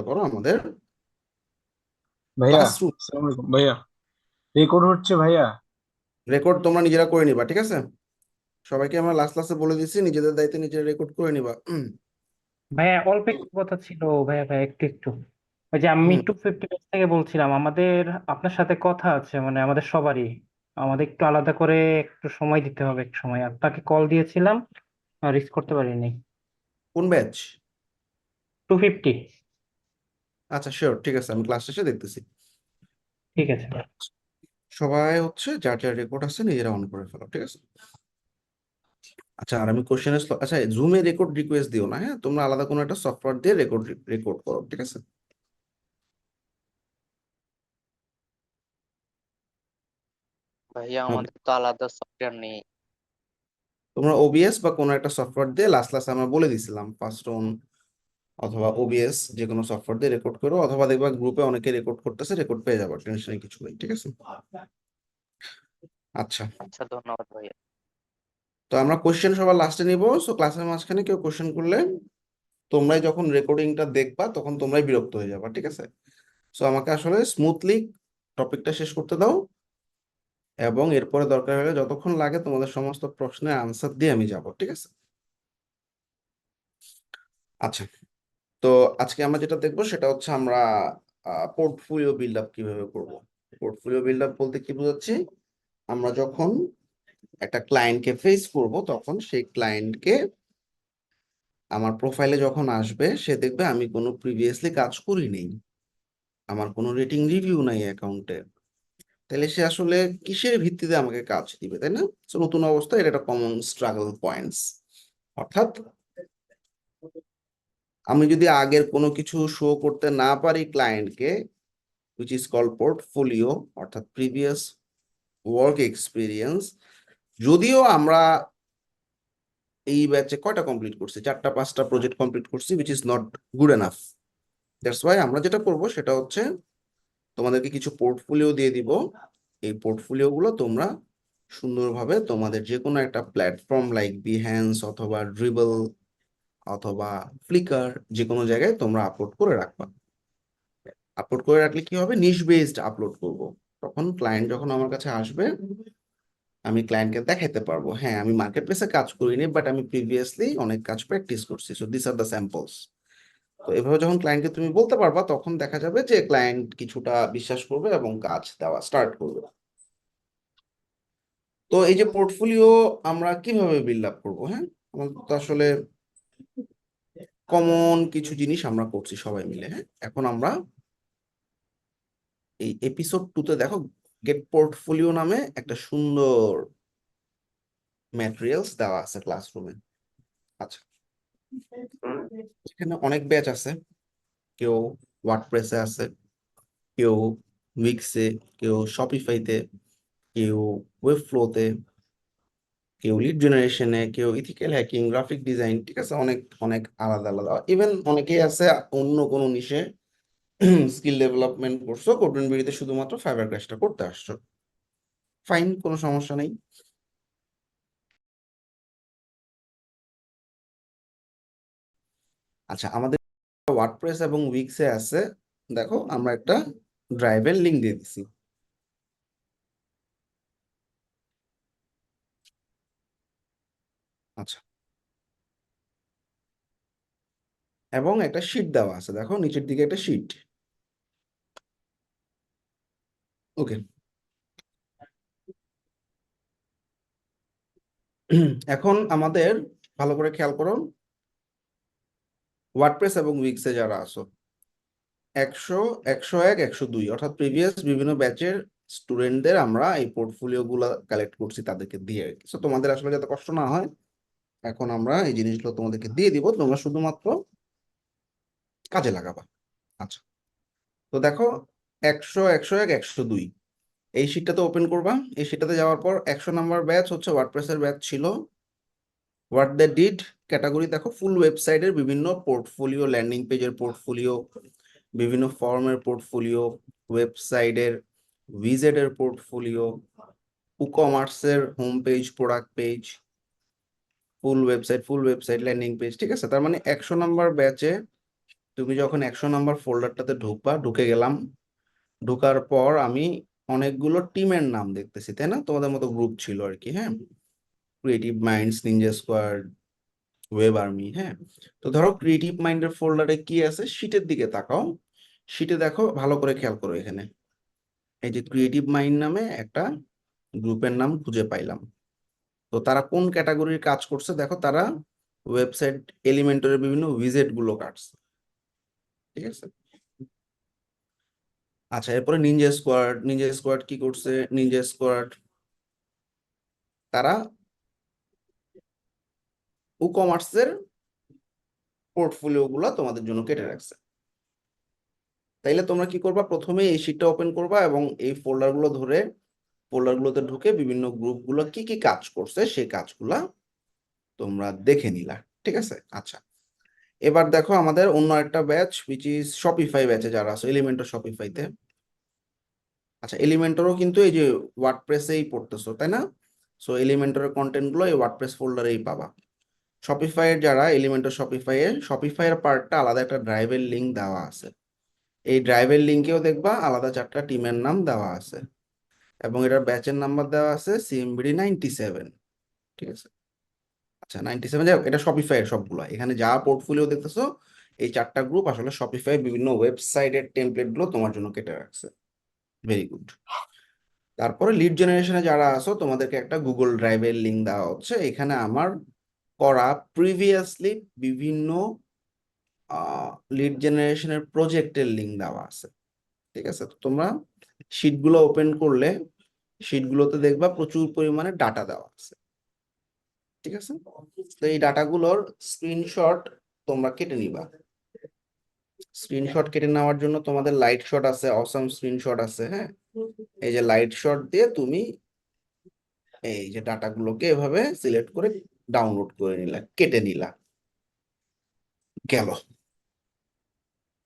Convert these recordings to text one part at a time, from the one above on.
করো আমাদের ভাইয়া, ক্লাসরুম। আসসালামু আলাইকুম ভাইয়া। রেকর্ড হচ্ছে ভাইয়া। রেকর্ড তোমরা নিজেরা করে নিবা, ঠিক আছে? সবাইকে আমরা লাস্ট ক্লাসে বলে দিচ্ছি নিজেদের দায়িত্বে নিজেরা রেকর্ড করে নিবা। ভাইয়া অল্প একটু কথা ছিল। ভাইয়া ভাইয়া একটু একটু ওই যে আমি হুম। 250 পেজ থেকে বলছিলাম, আমাদের আপনার সাথে কথা আছে, মানে আমাদের সবারই আমাদের একটু আলাদা করে একটু সময় দিতে হবে। এক সময় আপনাকে কল দিয়েছিলাম, রিস্ক করতে পারিনি। কোন ব্যাচ? 250। আচ্ছা, শিওর, ঠিক আছে, আমি ক্লাস শেষে দেখতেছি। ঠিক আছে। সবাই হচ্ছে যার যার রেকর্ড আছে নিজেরা অন করে ফেলো, ঠিক আছে? আচ্ছা, আর আমি কোশ্চেনের আচ্ছা, জুমে রেকর্ড রিকোয়েস্ট দিও না, হ্যাঁ? তোমরা আলাদা কোনো একটা সফটওয়্যার দিয়ে রেকর্ড রেকর্ড করো, ঠিক আছে? ভাইয়া ওকে। আমাদের তো আলাদা সফটওয়্যার নেই। তোমরা ওবিএস বা কোনো একটা সফটওয়্যার দিয়ে লাস্ট ক্লাসে আমরা বলে দিছিলাম, ফার্স্ট অন অথবা ওবিএস যে কোনো সফটওয়্যার দিয়ে রেকর্ড করো, অথবা দেখবা গ্রুপে অনেকে রেকর্ড করতেছে, রেকর্ড পেয়ে যাবে, টেনশনের কিছু নেই, ঠিক আছে? আচ্ছা, আচ্ছা, ধন্যবাদ ভাইয়া। তো আমরা কোশ্চেন সবার লাস্টে নিব। সো ক্লাসের মাঝখানে কেউ কোশ্চেন করলে তোমরাই যখন রেকর্ডিংটা দেখবা তখন তোমরাই বিরক্ত হয়ে যাবা, ঠিক আছে? সো আমাকে আসলে স্মুথলি টপিকটা শেষ করতে দাও, এবং এরপরে দরকার হলে যতক্ষণ লাগে তোমাদের সমস্ত প্রশ্নের আনসার দিয়ে আমি যাব, ঠিক আছে? আচ্ছা, তো আজকে আমরা যেটা দেখবো সেটা হচ্ছে আমরা পোর্টফোলিও বিল্ড আপ কিভাবে করব। পোর্টফোলিও বিল্ড আপ বলতে কি বোঝাচ্ছি? আমরা যখন একটা ক্লায়েন্টকে ফেস করব তখন সেই ক্লায়েন্টকে আমার প্রোফাইলে যখন আসবে সে দেখবে আমি কোনো প্রিভিয়াসলি কাজ করি নেই, আমার কোনো রেটিং রিভিউ নাই অ্যাকাউন্টে। তাহলে সে আসলে কিসের ভিত্তিতে আমাকে কাজ দিবে, তাই না? So, নতুন অবস্থায় এটা একটা কমন স্ট্রাগল পয়েন্টস। অর্থাৎ আমি যদি আগের কোনো কিছু শো করতে না পারি ক্লায়েন্টকে, which is called portfolio, অর্থাৎ প্রিভিয়াস ওয়ার্ক এক্সপিরিয়েন্স। যদিও আমরা এই ব্যাচে কয়টা কমপ্লিট করছি, 4টা 5টা প্রজেক্ট কমপ্লিট করছি, which is not good enough. That's why আমরা যেটা করব সেটা হচ্ছে তোমাদেরকে কিছু পোর্টফোলিও দিয়ে দিব। এই পোর্টফোলিও গুলো তোমরা সুন্দরভাবে তোমাদের যে কোনো একটা প্ল্যাটফর্ম লাইক বিহ্যান্স অথবা ড্রিবল অথবা ফ্লিকার, যে কোনো জায়গায় তোমরা আপলোড করে রাখবা। আপলোড করে রাখলে কি হবে, নিশ বেসড আপলোড করব। তখন ক্লায়েন্ট যখন আমার কাছে আসবে আমি ক্লায়েন্টকে দেখাতে পারবো, হ্যাঁ আমি মার্কেট প্লেসে কাজ করিনি, বাট আমি প্রিভিয়াসলি অনেক কাজ প্র্যাকটিস করছি, so this are the samples. তো এভাবে যখন ক্লায়েন্টকে তুমি বলতে পারবা তখন দেখা যাবে যে ক্লায়েন্ট কিছুটা বিশ্বাস করবে এবং কাজ দেওয়া স্টার্ট করবে। তো এই যে পোর্টফোলিও আমরা কিভাবে বিল্ড আপ করবো, হ্যাঁ? আমাদের তো আসলে কমন কিছু জিনিস আমরা করছি সবাই মিলে, হ্যাঁ? এখন আমরা এই এপিসোড 2-তে দেখো, গেট পোর্টফোলিও নামে একটা সুন্দর ম্যাটেরিয়ালস দেওয়া আছে ক্লাসরুমে। আচ্ছা, এখানে অনেক ব্যাচ আছে, কেউ ওয়ার্ডপ্রেসে আছে, কেউ উইক্সে, কেউ শপিফাইতে, কেউ ওয়েবফ্লোতে, কেউ লিড জেনারেশনে, কেউ ইথিক্যাল হ্যাকিং, গ্রাফিক ডিজাইন, ঠিক আছে? অনেক অনেক আলাদা আলাদা। ইভেন অনেকেই আছে অন্য কোনো নিশে স্কিল ডেভেলপমেন্ট করছো, কোডেন বিড়িতে শুধুমাত্র ফাইবার ক্র্যাশটা করতে আসছো, ফাইন, কোনো সমস্যা নেই। আচ্ছা, আমাদের ওয়ার্ডপ্রেস এবং উইক্সে আছে, দেখো আমরা একটা ড্রাইভের লিঙ্ক দিয়ে দিছি। আচ্ছা, এবং একটা শিট দেওয়া আছে, দেখো নিচের দিকে একটা শিট। ওকে। এখন আমাদের ভালো করে খেয়াল করো, ওয়ার্ডপ্রেস এবং উইক্সে যারা আছো 100, 101, 102 অর্থাৎ প্রিভিয়াস বিভিন্ন ব্যাচের স্টুডেন্টদের আমরা এই পোর্টফোলিও গুলা কালেক্ট করছি তাদেরকে দিয়ে আর কি। So, তোমাদের আসলে যাতে কষ্ট না হয়, এখন আমরা এই জিনিসগুলো তোমাদেরকে দিয়ে দিব, তোমরা শুধুমাত্র কাজে লাগাবা। আচ্ছা, তো দেখো 100, 101, 102 এই শিটটাতে ওপেন করবা। এই শিটটাতে যাওয়ার পর 100 নাম্বার ব্যাচ হচ্ছে ওয়ার্ডপ্রেসের ব্যাচ ছিল। হোয়াট দে ডিড ক্যাটাগরি দেখো, ফুল ওয়েবসাইটের বিভিন্ন পোর্টফোলিও, ল্যান্ডিং পেজের পোর্টফোলিও, বিভিন্ন ফর্মের পোর্টফোলিও, ওয়েবসাইটের ভিজেটের পোর্টফোলিও, কমার্সের হোম পেজ, প্রোডাক্ট পেজ, ফুল ওয়েবসাইট ল্যান্ডিং পেজ, ঠিক আছে? তার মানে 100 নাম্বার ব্যাচে তুমি যখন 100 নাম্বার ফোল্ডারটাতে ঢুকবা, ঢুকে গেলাম, ঢোকার পর আমি অনেকগুলো টিমের নাম দেখতেছি, তাই না? তোমাদের মতো গ্রুপ ছিল আর কি, হ্যাঁ, creative minds, Ninja squad, web army, হ্যাঁ। তো ধরো ক্রিয়েটিভ মাইন্ডের ফোল্ডারে কি আছে, শিটের দিকে তাকাও, শিটে দেখো, ভালো করে খেয়াল করো, এখানে এই যে ক্রিয়েটিভ মাইন্ড নামে একটা গ্রুপের নাম খুঁজে পাইলাম। তো তারা কোন ক্যাটাগরির কাজ করছে দেখো, তারা ওয়েবসাইট এলিমেন্টরের বিভিন্ন উইজেট গুলো কাটছে, ঠিক আছে। আচ্ছা, এরপরে নিনজা স্কোয়াড, নিনজা স্কোয়াড কি করছে? নিনজা স্কোয়াড তারা ই কমার্সের পোর্টফোলিও গুলা তোমাদের জন্য কেটে রাখছে। তাইলে তোমরা কি করবা, প্রথমে এই শিটটা ওপেন করবা এবং এই ফোল্ডার গুলো ধরে ফোল্ডার গুলোতে ঢুকে বিভিন্ন গ্রুপ গুলো কি কি কাজ করছে সেই কাজগুলা তোমরা দেখে নিলা, ঠিক আছে। আচ্ছা, এবার দেখো আমাদের অন্য একটা ব্যাচ, উইচ ইজ শপিফাই ব্যাচে যারা আছে, এলিমেন্টর শপিফাইতে। আচ্ছা, এলিমেন্টরও কিন্তু এই যে ওয়ার্ডপ্রেসেই পড়তেছো, তাই না? সো এলিমেন্টরের কন্টেন্ট গুলো এই ওয়ার্ডপ্রেস ফোল্ডারেই পাবা। শপিফাই এর যারা এলিমেন্টর শপিফাই এর পার্টটা আলাদা একটা ড্রাইভের লিঙ্ক দেওয়া আছে। এই ড্রাইভের লিঙ্কেও দেখবা আলাদা 4টা টিমের নাম দেওয়া আছে এবং এটার ব্যাচের নাম্বার দেওয়া আছে CMBD 97, ঠিক আছে। আচ্ছা, 97, এটা শপিফাই এর সবগুলো, এখানে যা পোর্টফোলিও দেখতেছো এই 4টা গ্রুপ আসলে শপিফাই বিভিন্ন ওয়েবসাইটের টেমপ্লেট গুলো তোমার জন্য কেটে রাখছে। Very good. তারপরে লিড জেনারেশনে যারা আছো তোমাদেরকে একটা গুগল ড্রাইভের লিঙ্ক দেওয়া হচ্ছে, এখানে আমার করা প্রিভিয়াসলি বিভিন্ন লিড জেনারেশনের প্রজেক্টের লিঙ্ক দেওয়া আছে, ঠিক আছে। তো তোমরা শিটগুলো ওপেন করলে শিটগুলোতে দেখবা প্রচুর পরিমাণে ডাটা দেওয়া আছে, ঠিক আছে। তো এই ডাটাগুলোর স্ক্রিনশট তোমরা কেটে নিবা। স্ক্রিনশট কেটে নেওয়ার জন্য তোমাদের লাইট শট আছে, অসাম স্ক্রিনশট আছে, হ্যাঁ। এই যে লাইট শট দিয়ে তুমি এই যে ডাটাগুলোকে এভাবে সিলেক্ট করে ডাউনলোড করে নিলা, কেটে নিলা, গেল।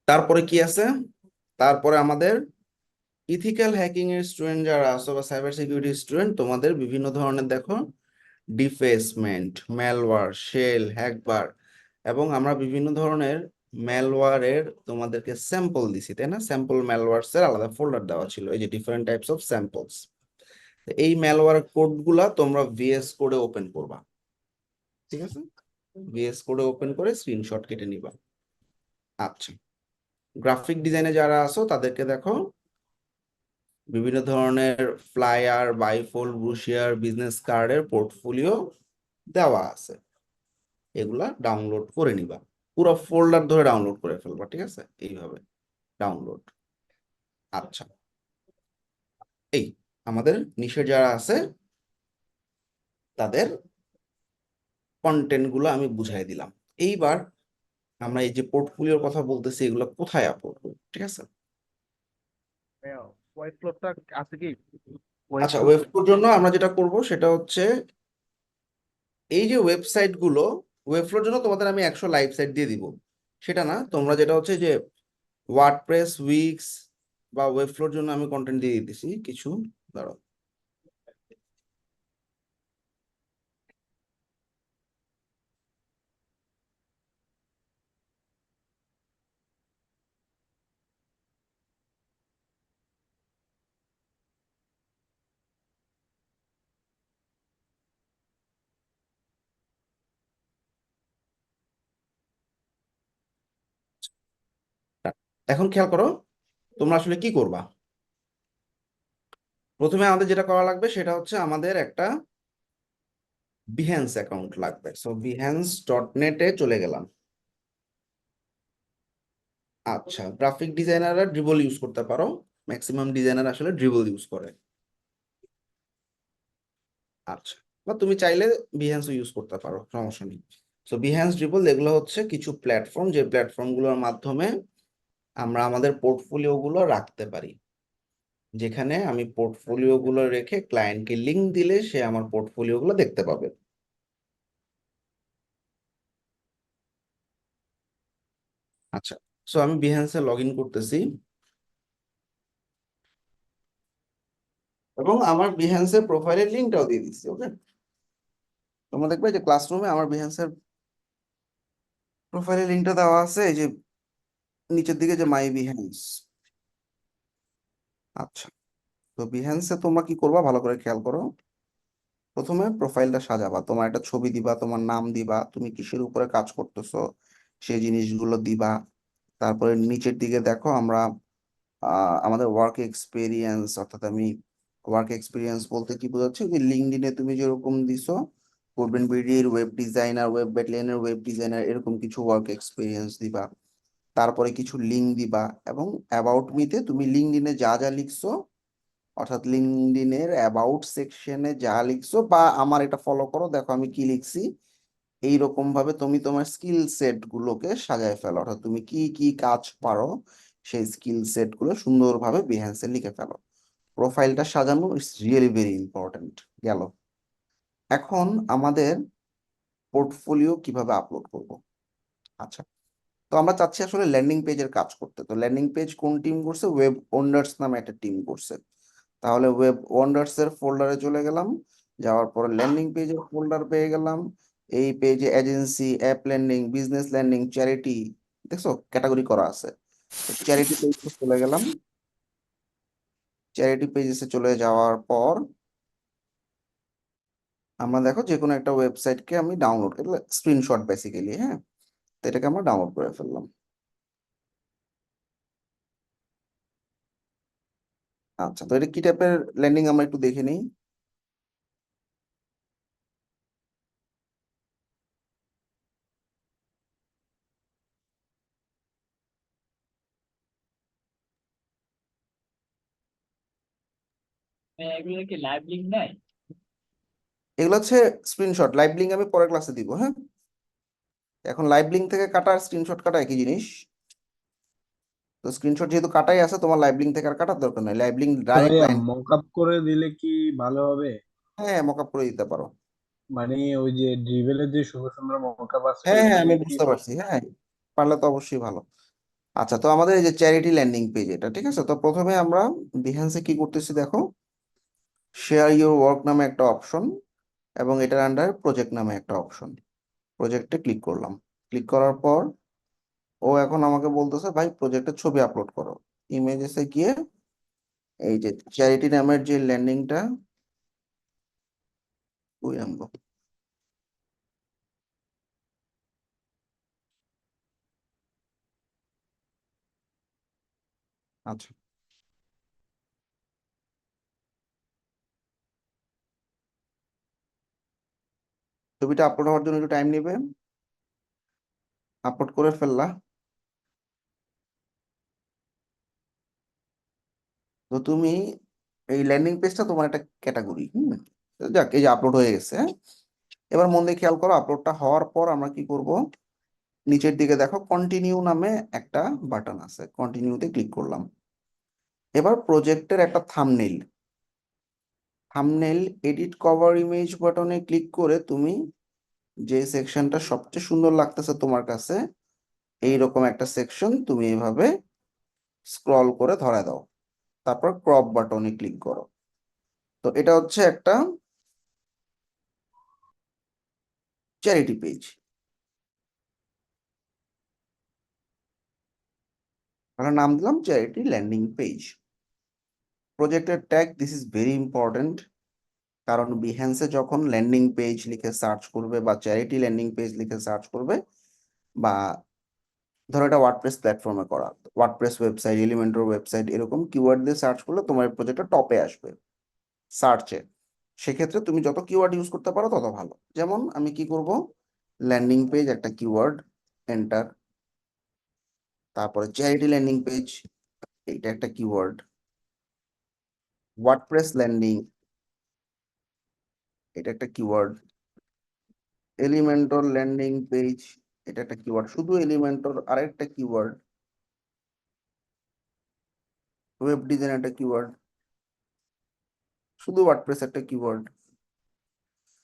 তারপরে কি আছে? তারপরে আমাদের ইথিক্যাল হ্যাকিং এর স্টুডেন্ট যারা আছো বা সাইবার সিকিউরিটি স্টুডেন্ট, তোমাদের বিভিন্ন ধরনের দেখো ডিফেসমেন্ট, ম্যালওয়্যার, শেল, হ্যাকবার, এবং আমরা বিভিন্ন ধরনের ম্যালওয়্যারের তোমাদেরকে স্যাম্পল দিছি, তাই না? স্যাম্পল ম্যালওয়্যারস এর আলাদা ফোল্ডার দেওয়া ছিল, এই যে ডিফারেন্ট টাইপস অফ স্যাম্পলস। এই ম্যালওয়্যার কোড গুলা তোমরা ভিএস কোডে ওপেন করবা, ঠিক আছে। ভিএস কোডে ওপেন করে স্ক্রিনশট কেটে নিবা। আচ্ছা, গ্রাফিক ডিজাইনে যারা আছো তাদেরকে দেখো বিভিন্ন ধরনের ফ্লায়ার, বাইফোল্ড, ব্রুশিয়ার, বিজনেস কার্ডের পোর্টফোলিও দেওয়া আছে, এগুলা ডাউনলোড করে নিবা। পুরো ফোল্ডার ধরে ডাউনলোড করে ফেলবা, ঠিক আছে, এইভাবে ডাউনলোড। আচ্ছা, এই আমাদের নিচে যারা আছে তাদের কন্টেন্ট গুলো আমি বুঝাই দিলাম। এইবার আমরা এই যে পোর্টফোলিওর কথা বলতেছি, এগুলো কোথায় আপলোড করব, ঠিক আছে। ওয়েব ফ্লোরটা আছে কি? আচ্ছা, ওয়েব ফ্লোর জন্য আমরা যেটা করব সেটা হচ্ছে এই যে ওয়েবসাইট গুলো, ওয়েব ফ্লোর জন্য তোমাদের আমি 100 লাইভ সাইট দিয়ে দিব, সেটা না। তোমরা যেটা হচ্ছে যে ওয়ার্ডপ্রেস, উইক্স বা ওয়েব ফ্লোর জন্য আমি কন্টেন্ট দিয়ে দিতেছি কিছু, দাঁড়াও। এখন খেয়াল করো, তোমরা আসলে কি করবা। প্রথমে আমাদের যেটা করা লাগবে সেটা হচ্ছে আমাদের একটা বিহ্যান্স অ্যাকাউন্ট লাগবে। সো behance.net এ চলে গেলাম। আচ্ছা, গ্রাফিক ডিজাইনাররা ড্রিবল ইউজ করতে পারো, ম্যাক্সিমাম ডিজাইনার আসলে ড্রিবল ইউজ করে। আচ্ছা, বা তুমি চাইলে বিহ্যান্সও ইউজ করতে পারো, সমস্যা নেই। সো বিহ্যান্স, ড্রিবল এগুলো হচ্ছে কিছু প্ল্যাটফর্ম, যে প্ল্যাটফর্ম গুলোর মাধ্যমে আমরা আমাদের পোর্টফোলিও গুলো রাখতে পারি, যেখানে আমি পোর্টফোলিও গুলো রেখে ক্লায়েন্টকে লিংক দিলে সে আমার পোর্টফোলিও গুলো দেখতে পাবে। আচ্ছা, সো আমি বিহ্যান্সে লগ ইন করতেছি এবং আমার বিহ্যান্সের প্রোফাইলের লিঙ্কটাও দিয়ে দিচ্ছি, ওকে। তোমরা দেখবে যে ক্লাসরুমে আমার বিহ্যান্সের প্রোফাইলের লিঙ্কটা দেওয়া আছে, এই যে নিচের দিকে যে মাই বিহেন্স। আচ্ছা, তো বিহেন্সে তোমরা কি করবা ভালো করে খেয়াল করো। প্রথমে প্রোফাইলটা সাজাবা, তোমার একটা ছবি দিবা, তোমার নাম দিবা, তুমি কিসের উপরে কাজ করতেছো সেই জিনিসগুলো দিবা। তারপরে নিচের দিকে দেখো আমরা আমাদের ওয়ার্ক এক্সপিরিয়েন্স, অর্থাৎ আমি ওয়ার্ক এক্সপিরিয়েন্স বলতে কি বোঝাচ্ছি, যে লিঙ্কডইনে তুমি যেরকম দিছো কোরবেন বিডির ওয়েব ডিজাইনার, ওয়েব ব্যাটালিয়নের ওয়েব ডিজাইনার, এরকম কিছু ওয়ার্ক এক্সপিরিয়েন্স দিবা। তারপরে কিছু লিঙ্ক দিবা, এবং অ্যাবাউট মিতে তুমি লিঙ্কডইনে যা যা লিখছো, অর্থাৎ লিঙ্কডইনের অ্যাবাউট সেকশনে যা লিখছো, বা আমার এটা ফলো করো, দেখো আমি কি লিখছি। এইরকম ভাবে তুমি তোমার স্কিল সেট গুলোকে সাজায় ফেলো, অর্থাৎ তুমি কি কি কাজ পারো সেই স্কিল সেট গুলো সুন্দরভাবে বিহেন্সে লিখে ফেলো। প্রোফাইলটা সাজানো ইটস রিয়েলি ভেরি ইম্পর্টেন্ট। গেল, এখন আমাদের পোর্টফোলিও কিভাবে আপলোড করব। আচ্ছা, তো আমরা চাচ্ছি আসলে ল্যান্ডিং পেজের কাজ করতে। তো ল্যান্ডিং পেজ কোন টিম করছে? ওয়েব ওন্ডার্স নামে একটা টিম করছে। তাহলে ওয়েব ওন্ডার্স এর ফোল্ডারে চলে গেলাম, যাওয়ার পরে ল্যান্ডিং পেজের ফোল্ডার পেয়ে গেলাম। এই পেজে agency, app landing, business landing, charity, দেখছো ক্যাটাগরি করা আছে। চ্যারিটি পেজে চলে গেলাম। চ্যারিটি পেজে চলে যাওয়ার পর আমরা দেখো যে কোনো একটা ওয়েবসাইটকে আমি ডাউনলোড করে, স্ক্রিনশট বেসিক্যালি, হ্যাঁ, তো এটাকে আমরা ডাউনলোড করে ফেললাম। আচ্ছা, তো এটা কি টাইপের ল্যান্ডিং আমরা একটু দেখে নিই। এগুলো কি লাইভ লিঙ্ক নাই? এগুলো হচ্ছে স্ক্রিনশট, লাইভ লিঙ্ক আমি পরের ক্লাসে দিব, হ্যাঁ। এখন লাইভ লিঙ্ক থেকে কাটা আর স্ক্রিনশট কাটা একই জিনিস। তো স্ক্রিনশট যেহেতু কাটাই আছে, তোমার লাইভ লিঙ্ক থেকে আর কাটার দরকার নেই, লাইভ লিঙ্ক তো ডাইরেক্ট ভাইয়া ক্লায়েন্ট। মকআপ করে দিলে কি ভালো হবে? হ্যাঁ, মকআপ করে দিতে পারো। মানে ওই যে ড্রিবেলের যে শুভ সুন্দর মকআপ আছে হ্যাঁ ওইটা হ্যাঁ, আমি দিলে কি বুঝতে পারছি, হ্যাঁ, পারলে তো অবশ্যই ভালো। আচ্ছা, তো আমাদের এই যে চ্যারিটি ল্যান্ডিং পেজ, এটা ঠিক আছে। তো প্রথমে আমরা বিহেন্সে কি করতেছি দেখো, শেয়ার ইউর ওয়ার্ক নামে একটা অপশন, এবং এটার আন্ডার প্রজেক্ট নামে একটা অপশন। প্রজেক্টে ক্লিক করলাম। ক্লিক করার পর ও এখন আমাকে বলতেছে ভাই প্রজেক্টের ছবি আপলোড করো। ইমেজেসে গিয়ে এই যে চ্যারিটি নামের যে ল্যান্ডিংটা, ওই আনবো। আচ্ছা, ছবিটা আপলোড হওয়ার জন্য একটু টাইম নেবে। আপলোড করে ফেললা। তো তুমি এই ল্যান্ডিং পেজটা তোমার একটা ক্যাটাগরি, যাক, এই যে আপলোড হয়ে গেছে, হ্যাঁ। এবার মন দিয়ে খেয়াল করো, আপলোডটা হওয়ার পর আমরা কি করব, নিচের দিকে দেখো কন্টিনিউ নামে একটা বাটন আছে, কন্টিনিউতে ক্লিক করলাম। এবার প্রজেক্টের একটা থাম্বনেইল, এডিট কভার ইমেজ বাটনে ক্লিক করে তুমি যে সেকশনটা সবচেয়ে সুন্দর লাগতেছে তোমার কাছে, এইরকম একটা সেকশন তুমি এইভাবে স্ক্রল করে ধরে দাও। তারপর ক্রপ বাটনে ক্লিক করো। তো এটা হচ্ছে একটা চ্যারিটি পেজ। আমরা নাম দিলাম চ্যারিটি ল্যান্ডিং পেজ। প্রজেক্টের tag, this is very important, কারণ বিহেন্সে যখন ল্যান্ডিং পেজ লিখে সার্চ করবে বা চ্যারিটি ল্যান্ডিং পেজ লিখে সার্চ করবে, বা ধরো এটা ওয়ার্ডপ্রেস প্ল্যাটফর্মে করা, ওয়ার্ডপ্রেস ওয়েবসাইট, এলিমেন্টর ওয়েবসাইট, এরকম কিওয়ার্ড দিয়ে সার্চ করলে তোমার প্রজেক্টটা টপে আসবে সার্চে। সেক্ষেত্রে তুমি যত কিওয়ার্ড ইউজ করতে পারো তত ভালো। যেমন আমি কি করব, ল্যান্ডিং পেজ একটা কিওয়ার্ড, এন্টার। তারপরে চ্যারিটি ল্যান্ডিং পেজ, এইটা একটা কিওয়ার্ড। ওয়ার্ডপ্রেস ল্যান্ডিং, এটা একটা কিওয়ার্ড। এলিমেন্টর ল্যান্ডিং পেজ, এটা একটা কিওয়ার্ড, শুধু এলিমেন্টর আরেকটা কিওয়ার্ড। ওয়েব ডিজাইন একটা কিওয়ার্ড, শুধু ওয়ার্ডপ্রেস একটা কিওয়ার্ড।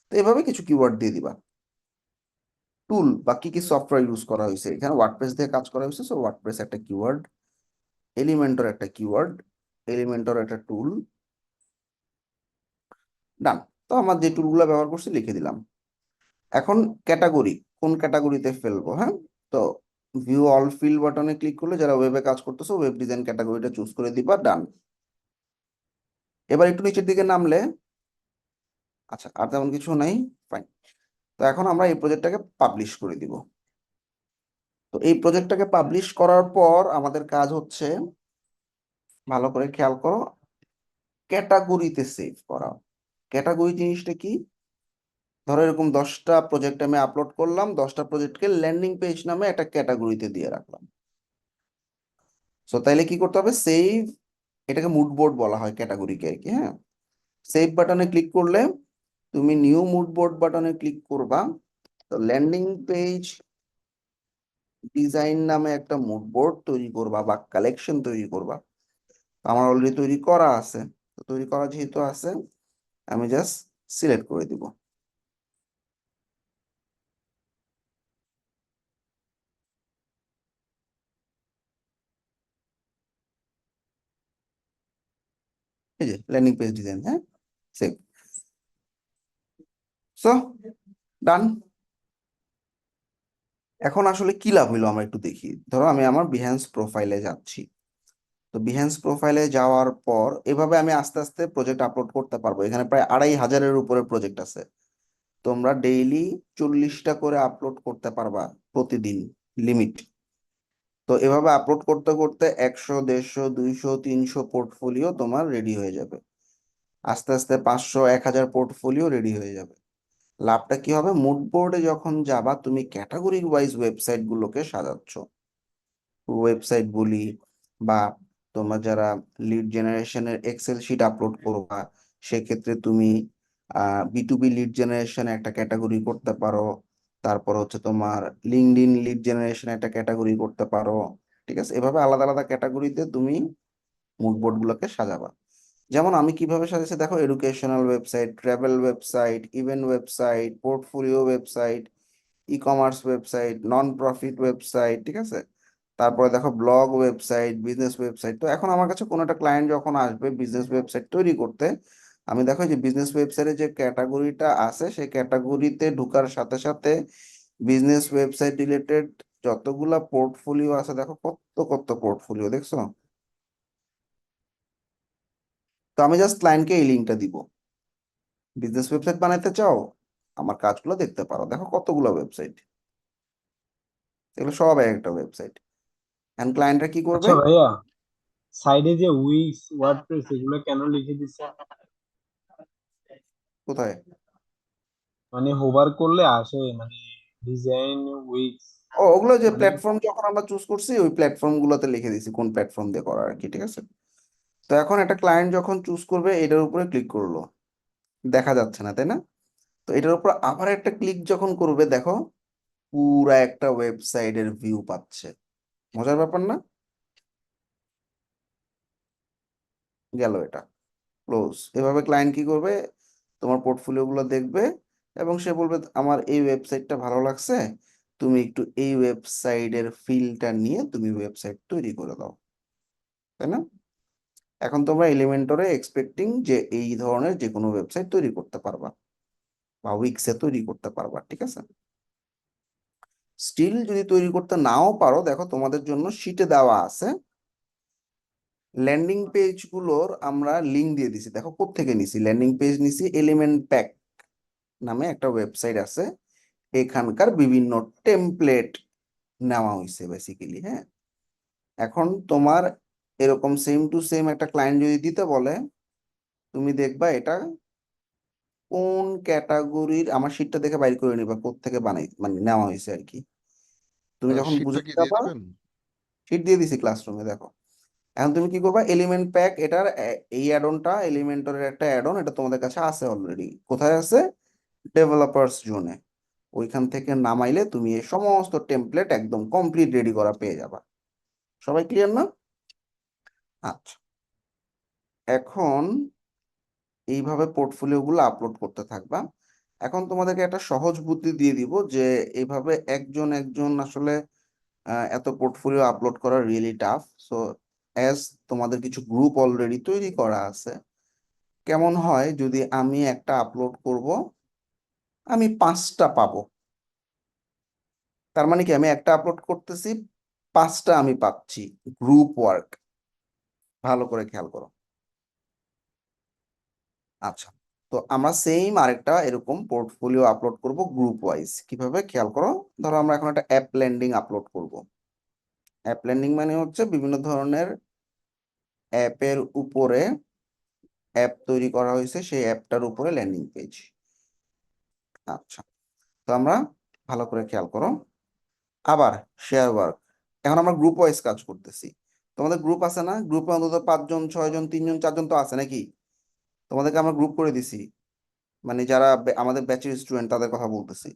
তো এভাবে কিছু কিওয়ার্ড দিয়ে দিবা। টুল বা কি কি সফটওয়্যার ইউজ করা হয়েছে, এখানে ওয়ার্ডপ্রেস দিয়ে কাজ করা হয়েছে, সো ওয়ার্ডপ্রেস একটা কিওয়ার্ড। এলিমেন্টর একটা কিওয়ার্ড, এলিমেন্টর একটা টুল। ডান। তো আমার যে টুলগুলো ব্যবহার করছি লিখে দিলাম। এখন ক্যাটাগরি, কোন ক্যাটাগরিতে ফেলবো, হ্যাঁ। তো ভিউ অল ফিল্ড বাটনে ক্লিক করলে যারা ওয়েবে কাজ করতেছো ওয়েব ডিজাইন ক্যাটাগরিটা চুজ করে দিবা, ডান। এবার একটু নিচের দিকে নামলে, আচ্ছা আর তেমন কিছু নাই, ফাইন। তো এখন আমরা এই প্রজেক্টটাকে পাবলিশ করে দিব। তো এই প্রজেক্টটাকে পাবলিশ করার পর আমাদের কাজ হচ্ছে, ভালো করে খেয়াল করো, ক্যাটাগরিতে সেভ করা। ক্যাটাগরি জিনিসটা কি? ধরো এরকম 10টা প্রজেক্ট আমি আপলোড করলাম, 10টা প্রজেক্টকে ল্যান্ডিং পেজ নামে একটা ক্যাটাগরিতে দিয়ে রাখলাম। সো তাইলে কি করতে হবে, সেভ, এটাকে মুড বোর্ড বলা হয় ক্যাটাগরিকে আর কি, হ্যাঁ। সেভ বাটনে ক্লিক করলে তুমি নিউ মুড বোর্ড বাটনে ক্লিক করবা। তো ল্যান্ডিং পেজ ডিজাইন নামে একটা মুড বোর্ড তৈরি করবা বা কালেকশন তৈরি করবা। তো আমার অলরেডি তৈরি করা আছে, তো তৈরি করা যেহেতু আছে আমি জাস্ট সিলেক্ট করে দিব। এই যে ল্যান্ডিং পেজ ডিজাইন, হ্যাঁ, সেভ। সো ডান। এখন আসলে কি লাভ হইলো আমরা একটু দেখি। ধরো আমি আমার বিহ্যান্স প্রোফাইলে যাচ্ছি। তো বিহ্যান্স প্রোফাইলে যাওয়ার পর এভাবে আমি আস্তে আস্তে প্রজেক্ট আপলোড করতে পারবো। এখানে প্রায় 2500-এর উপরে প্রজেক্ট আছে। তোমরা ডেইলি 40টা করে আপলোড করতে পারবা প্রতিদিন, লিমিট। তো এভাবে আপলোড করতে করতে 100, 150, 200, 300 পোর্টফোলিও তোমার রেডি হয়ে যাবে। আস্তে আস্তে 500, 1000 পোর্টফোলিও রেডি হয়ে যাবে। লাভটা কি হবে, মুড বোর্ডে যখন যাবা তুমি ক্যাটাগরি ওয়াইজ ওয়েবসাইট গুলোকে সাজাচ্ছ। ওয়েবসাইট বলি বা তোমার যারা লিড জেনারেশনের এক্সেল শিট আপলোড করবা, সেক্ষেত্রে তুমি B2B লিড জেনারেশন একটা ক্যাটাগরি করতে পারো। তারপর হচ্ছে তোমার লিঙ্কডইন লিড জেনারেশন একটা ক্যাটাগরি করতে পারো। ঠিক আছে, এভাবে আলাদা আলাদা ক্যাটাগরিতে তুমি মুড বোর্ড গুলোকে সাজাবা। যেমন আমি কিভাবে সাজাচ্ছি দেখো, educational website, travel website, event website, portfolio website, e commerce website, non profit website, ঠিক আছে। তারপরে দেখো ব্লগ ওয়েবসাইট, বিজনেস ওয়েবসাইট। তো এখন আমার কাছে কোনো একটা ক্লায়েন্ট যখন আসবে বিজনেস ওয়েবসাইট তৈরি করতে, আমি দেখো যে বিজনেস ওয়েবসাইটে যে ক্যাটাগরিটা আছে সেই ক্যাটাগরিতে ঢুকার সাথে সাথে বিজনেস ওয়েবসাইট রিলেটেড যতগুলা পোর্টফোলিও আছে, দেখো কত কত পোর্টফোলিও, দেখছো? তো আমি জাস্ট ক্লায়েন্টকে এই লিঙ্কটা দিব, বিজনেস ওয়েবসাইট বানাইতে চাও, আমার কাজগুলো দেখতে পারো। দেখো কতগুলো ওয়েবসাইট, এগুলো সব একটা ওয়েবসাইট। এন্ড ক্লায়েন্টরা কি করবে, আচ্ছা ভাইয়া, সাইডে যে উইক্স, ওয়ার্ডপ্রেস এগুলো কেন লিখে দিচ্ছে? কোথায়? মানে হোভার করলে আসে, মানে ডিজাইন উইক্স, ওগুলো যে মানে প্ল্যাটফর্ম যখন আমরা চুজ করছি ওই প্ল্যাটফর্ম গুলোতে লিখে দিছি কোন প্ল্যাটফর্ম দিয়ে করা আর কি, ঠিক আছে। তো এখন একটা ক্লায়েন্ট যখন চুজ করবে এটার উপরে ক্লিক করলো, দেখা যাচ্ছে না তাই না? তো এটার উপর আবার একটা ক্লিক যখন করবে, দেখো পুরা একটা ওয়েবসাইটের ভিউ পাচ্ছে। মজার ব্যাপার না? গেল এটা, ক্লোজ। এভাবে ক্লায়েন্ট কি করবে, তোমার পোর্টফোলিও গুলো দেখবে এবং সে বলবে আমার এই ওয়েবসাইটটা ভালো লাগছে, তুমি একটু এই ওয়েবসাইটের ফিলটা নিয়ে তুমি ওয়েবসাইট তৈরি করে দাও, তাই না? এখন তোমরা এলিমেন্টরে এক্সপেক্টিং যে এই ধরনের যে কোনো ওয়েবসাইট তৈরি করতে পারবা বা উইক্সে তৈরি করতে পারবা, ঠিক আছে। স্টিল যদি তৈরি করতে নাও পারো, দেখো তোমাদের জন্য শিটে দেওয়া আছে ল্যান্ডিং পেজ গুলোর আমরা লিঙ্ক দিয়ে দিছি। দেখো কোত্থেকে নিছি, ল্যান্ডিং পেজ নিছি এলিমেন্ট প্যাক নামে একটা ওয়েবসাইট আছে, এখানকার বিভিন্ন টেমপ্লেট নেওয়া হয়েছে বেসিক্যালি, হ্যাঁ। এখন তোমার এরকম সেম টু সেম একটা ক্লায়েন্ট যদি দিতে বলে, তুমি দেখবা এটা কোন ক্যাটাগরির, আমার শীটটা দেখে বাইর করে নিবা কোত্থেকে বানাই মানে নেওয়া হয়েছে আর কি। তুমি যখন শীটটা বুঝতে কি দিয়ে যাবা, দিবেন? শীট দিয়ে দিছি ক্লাসরুমে, দেখো। এখন তুমি কি করবা, এলিমেন্ট প্যাক এটার এই অ্যাডনটা এলিমেন্টরের একটা অ্যাডন, এটা তোমাদের কাছে আছে অলরেডি। কোথায় আছে? ডেভেলপার্স জোনে। ওইখান থেকে নামাইলে তুমি এই সমস্ত টেমপ্লেট একদম কমপ্লিট রেডি করা পেয়ে যাবা। সবাই ক্লিয়ার না? আচ্ছা, এখন এইভাবে পোর্টফোলিও গুলো আপলোড করতে থাকবা। এখন তোমাদেরকে একটা সহজ বুদ্ধি দিয়ে দিব যে এইভাবে একজন একজন আসলে এত পোর্টফোলিও আপলোড করা রিয়েলি টাফ। সো অ্যাজ তোমাদের কিছু গ্রুপ অলরেডি তৈরি করা আছে, কেমন হয় যদি আমি একটা আপলোড করব, আমি 5টা পাবো। তার মানে কি আমি একটা আপলোড করতেছি 5টা আমি পাচ্ছি গ্রুপ ওয়ার্ক। ভালো করে খেয়াল করো। আচ্ছা, তো আমরা সেম আরেকটা এরকম পোর্টফোলিও আপলোড করব গ্রুপ ওয়াইজ। কিভাবে খেয়াল করো, ধরো আমরা এখন একটা অ্যাপ ল্যান্ডিং আপলোড করব। অ্যাপ ল্যান্ডিং মানে হচ্ছে বিভিন্ন ধরনের অ্যাপের উপরে অ্যাপ তৈরি করা হয়েছে, সেই অ্যাপটার উপরে ল্যান্ডিং পেজ। আচ্ছা, তো আমরা ভালো করে খেয়াল করো। আবার শেয়ার ওয়ার্ক, এখন আমরা গ্রুপ ওয়াইজ কাজ করতেছি। তোমাদের গ্রুপ আছে না? গ্রুপে অন্তত 5 জন 6 জন 3 জন 4 জন তো আছে নাকি? তোমাদেরকে আমরা গ্রুপ করে দিছি, মানে যারা আমাদের ব্যাচের স্টুডেন্ট তাদের কথা বলতেছি।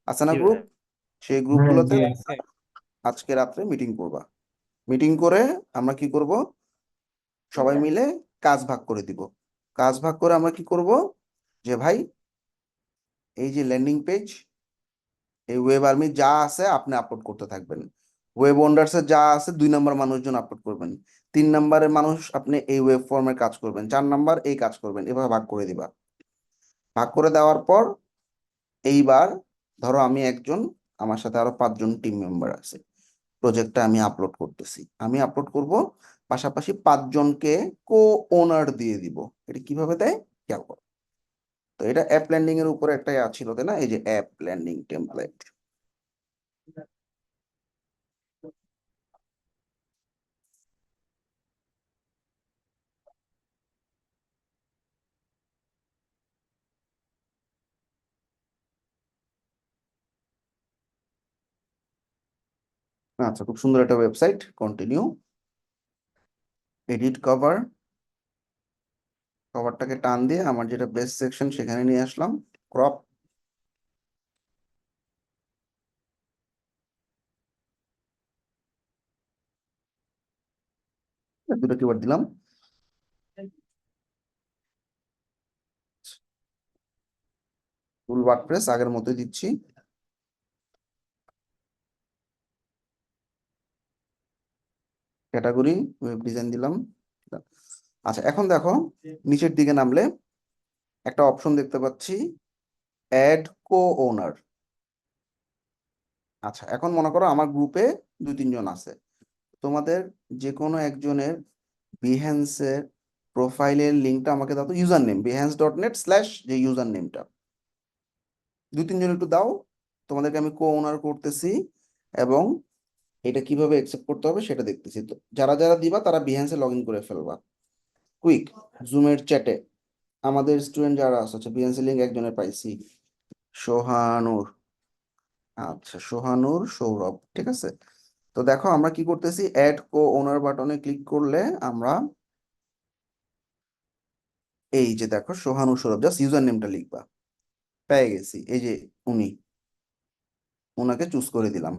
আছে না জি গ্রুপ? ভাইয়া। সেই হ্যাঁ গ্রুপগুলোতে জি আছে। আজকে রাত্রে মিটিং করবা। মিটিং করে আমরা কি করব, সবাই মিলে কাজ ভাগ করে দিব। কাজ ভাগ করে আমরা কি করব, যে ভাই এই যে ল্যান্ডিং পেজ, এই ওয়েব আর্মি যা আছে আপনি আপলোড করতে থাকবেন। ওয়েব ওয়ান্ডার্সে যা আছে 2 নম্বর মানুষজন আপলোড করবেন। 3 নম্বরের মানুষ আপনি এই ওয়েব ফর্মের কাজ করবেন। 4 নম্বর এই কাজ করবেন। এভাবে ভাগ করে দিবা। ভাগ করে দেওয়ার পর এইবার ধরো আমি একজন, আমার সাথে আরো 5 জন টিম মেম্বার আছে। প্রজেক্টটা আমি আপলোড করতেছি, আমি আপলোড করব, পাশাপাশি 5 জনকে কো ওনার দিয়ে দিব। এটা কিভাবে দেয় খেয়াল করো। তো এটা অ্যাপ ল্যান্ডিং এর উপরে একটা ছিল, তাই না? এই যে অ্যাপ ল্যান্ডিং টেমপ্লেট। আচ্ছা, খুব সুন্দর একটা ওয়েবসাইট। Continue, edit cover. কভারটাকে টান দিয়ে আমার যেটা বেস্ট সেকশন সেখানে নিয়ে আসলাম। ক্রপ, দুটো কিওয়ার্ড দিলাম। ফুল ওয়ার্ডপ্রেস আগের মতোই দিচ্ছি। ক্যাটাগরি ওয়েব ডিজাইন দিলাম। আচ্ছা, এখন দেখো নিচের দিকে নামলে একটা অপশন দেখতে পাচ্ছি, অ্যাড কো ওনার। আচ্ছা, এখন মনে করো আমার গ্রুপে 2-3 জন আছে। তোমাদের যে কোনো একজনের বিহ্যান্সের প্রোফাইলের লিঙ্কটা আমাকে দাও তো, ইউজার নেম behance.net/ যে ইউজার নেমটা 2-3 জন একটু দাও। তোমাদেরকে আমি কো ওনার করতেছি এবং এটা কিভাবে অ্যাকসেপ্ট করতে হবে সেটা দেখতেছি। তো যারা যারা দিবা তারা বিহ্যান্সে লগ ইন করে ফেলবা কুইক। জুমের চ্যাটে আমাদের স্টুডেন্ট যারা আছে, বিহ্যান্সের লিঙ্ক একজনের পাইছি, সোহানুর। আচ্ছা, সোহানুর সৌরভ, ঠিক আছে। তো দেখো আমরা কি করতেছি, অ্যাড কো ওনার বাটনে ক্লিক করলে আমরা এই যে দেখো সোহানুর সৌরভ, জাস্ট ইউজার নেমটা লিখবা, পেয়ে গেছি। এই যে উনি, ওনাকে চুজ করে দিলাম।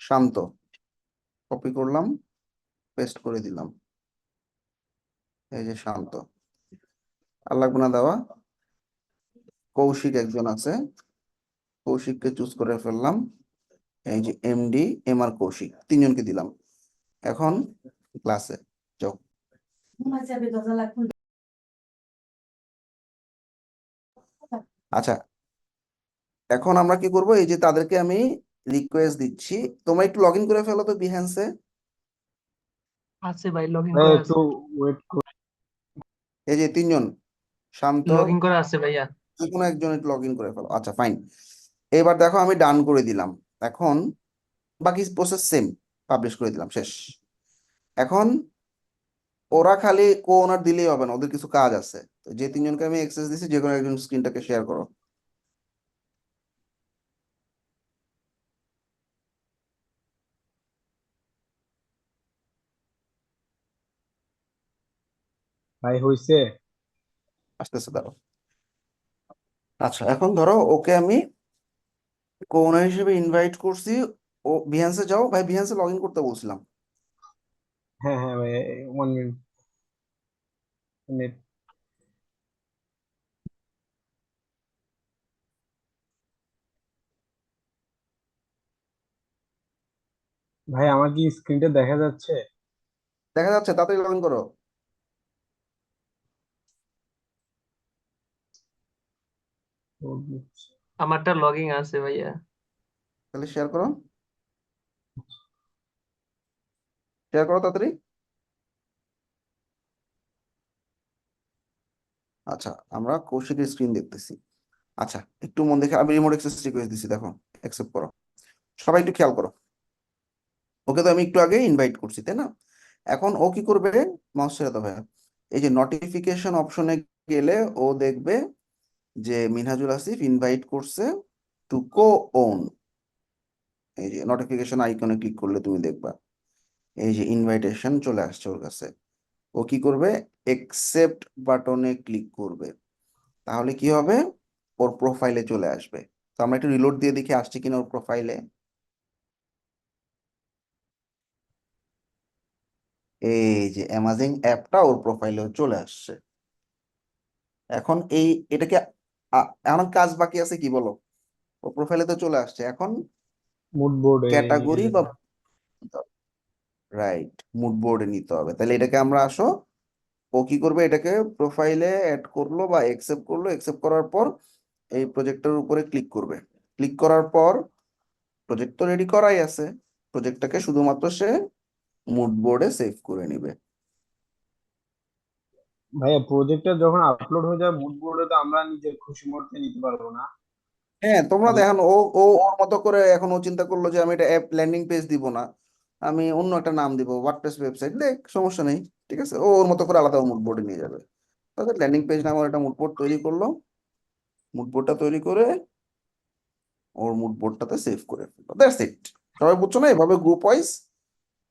শান্ত, কপি করলাম, পেস্ট করে দিলাম। এই যে শান্ত, আর লাগবে না দেওয়া। কৌশিক একজন আছে, কৌশিককে চুজ করে ফেললাম। এই যে MD কৌশিক, 3 জনকে দিলাম। এখন ক্লাসে যাও। আচ্ছা, এখন আমরা কি করব, এই যে তাদেরকে আমি রিকোয়েস্ট দিচ্ছি, তোমরা একটু লগ ইন করে ফেলো তো বিহ্যান্সে। আছে ভাই, লগ ইন ভাই করা একটু আছে। ওয়েট করুন। এই যে 3 জন, শান্ত, লগ ইন করা আছে ভাইয়া। যে কোনো একজন একটু লগ ইন করে ফেলো। আচ্ছা ফাইন, এবার দেখো আমি ডান করে দিলাম। এখন বাকি প্রসেস সেম, পাবলিশ করে দিলাম, শেষ। এখন ওরা খালি কো ওনার দিলেই হবে না, ওদের কিছু কাজ আছে। তো যে 3 জনকে আমি অ্যাক্সেস দিচ্ছি, যে কোনো একজন স্ক্রিনটাকে শেয়ার করো। ভাই হইছে? আসতেছে, দাঁড়ো। আচ্ছা, এখন ধরো ওকে আমি কো ওনার হিসেবে ইনভাইট করছি। ও বিহান্সে যাও, ভাই বিহান্সে লগ ইন করতে বলছিলাম। হ্যাঁ হ্যাঁ ভাই, 1 মিনিট। ভাই আমার কি স্ক্রিনটা দেখা যাচ্ছে? দেখা যাচ্ছে, তাড়াতাড়ি লগ ইন করো। ও, বুঝছি। আমারটা লগইন আছে ভাইয়া। তাহলে শেয়ার করো, শেয়ার করো তাড়াতাড়ি। আচ্ছা, আমরা কৌশিকের স্ক্রিন দেখতেছি। আচ্ছা, একটু মন দেখে আমি রিমোট অ্যাক্সেস রিকোয়েস্ট দিছি, দেখো অ্যাকসেপ্ট করো। সবাই একটু খেয়াল করো, ওকে তো আমি একটু আগে ইনভাইট করছি, তাই না? এখন ও কি করবে, মাউস ছেড়ে দাও ভাইয়া। এই যে নোটিফিকেশন অপশনে গেলে ও দেখবে যে মিনহাজুল আসিফ ইনভাইট করছে টু কো ওন। এই যে নোটিফিকেশন আইকনে ক্লিক করলে তুমি দেখবা এই যে ইনভাইটেশন চলে আসছে ওর কাছে। ও কি করবে, একসেপ্ট বাটনে ক্লিক করবে, তাহলে কি হবে, ওর প্রোফাইলে চলে আসবে। তো আমরা একটু রিলোড দিয়ে দেখি আসছে কিনা ওর প্রোফাইলে। এই যে অ্যামাজিং অ্যাপটা ওর প্রোফাইলেও চলে আসছে। এখন এটাকে এখন কাজ বাকি আছে কি বলো, ও প্রোফাইলে তো চলে আসছে, এখন মুড বোর্ডে নিয়ে ক্যাটাগরি বা যাবে। রাইট, মুড বোর্ডে নিতে হবে। তাহলে এটাকে আমরা আসো, ও কি করবে, এটাকে প্রোফাইলে অ্যাড করলো বা একসেপ্ট করলো, একসেপ্ট করার পর এই প্রজেক্টের উপরে ক্লিক করবে। ক্লিক করার পর প্রজেক্ট তো রেডি করাই আছে, প্রজেক্টটাকে শুধুমাত্র সে মুড বোর্ডে সেভ করে নিবে। ভাইয়া প্রজেক্টটা যখন আপলোড হয়ে যায় মুড বোর্ডে, তো আমরা নিজের খুশি মতে নিতে পারবো না? হ্যাঁ, তোমরা তাহলে দেখেন, ও ও ওর মতো করে এখন ও চিন্তা করলো যে আমি এটা অ্যাপ ল্যান্ডিং পেজ দিব না, আমি অন্য একটা নাম দিব, ওয়ার্ডপ্রেস ওয়েবসাইট, দেখ সমস্যা নেই, ঠিক আছে, ও ওর মতো করে আলাদা মুড বোর্ডে নিয়ে যাবে। তাদের ল্যান্ডিং পেজ নামে একটা মুড বোর্ড তৈরি করলো, মুড বোর্ডটা তৈরি করে ওর মুড বোর্ডটাতে সেভ করে ফেললো, দ্যাটস ইট। সবাই বুঝছো না, এভাবে গ্রুপ ওয়াইজ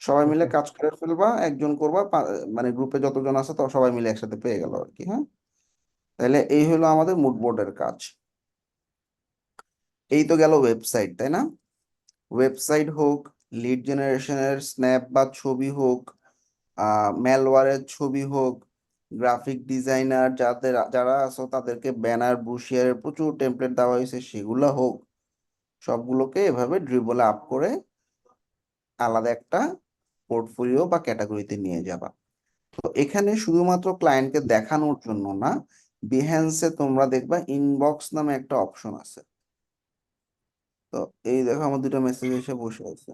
সবাই মিলে ওকে। কাজ করে ফেলবা, একজন করবা, মানে গ্রুপে যতজন আছে তো সবাই মিলে একসাথে পেয়ে গেল আর কি। হ্যাঁ, তাহলে এই হলো আমাদের মুড বোর্ডের কাজ। এই তো গেল ওয়েবসাইট, তাই না? ওয়েবসাইট হোক, লিড জেনারেশনের স্ন্যাপ বা ছবি হোক, ম্যালওয়্যারের ছবি হোক, গ্রাফিক ডিজাইনার যারা আছো তাদেরকে ব্যানার ব্রুশিয়ারের প্রচুর টেমপ্লেট দেওয়া হয়েছে সেগুলো হোক, সবগুলোকে এভাবে ড্রিবলে আপ করে আলাদা একটা পোর্টফোলিও বা ক্যাটাগরিতে নিয়ে যাবা। তো এখানে শুধুমাত্র ক্লায়েন্টকে দেখানোর জন্য না, বিহ্যান্সে তোমরা দেখবা ইনবক্স নামে একটা অপশন আছে। তো এই দেখো আমার দুটো মেসেজ এসে বসে আছে।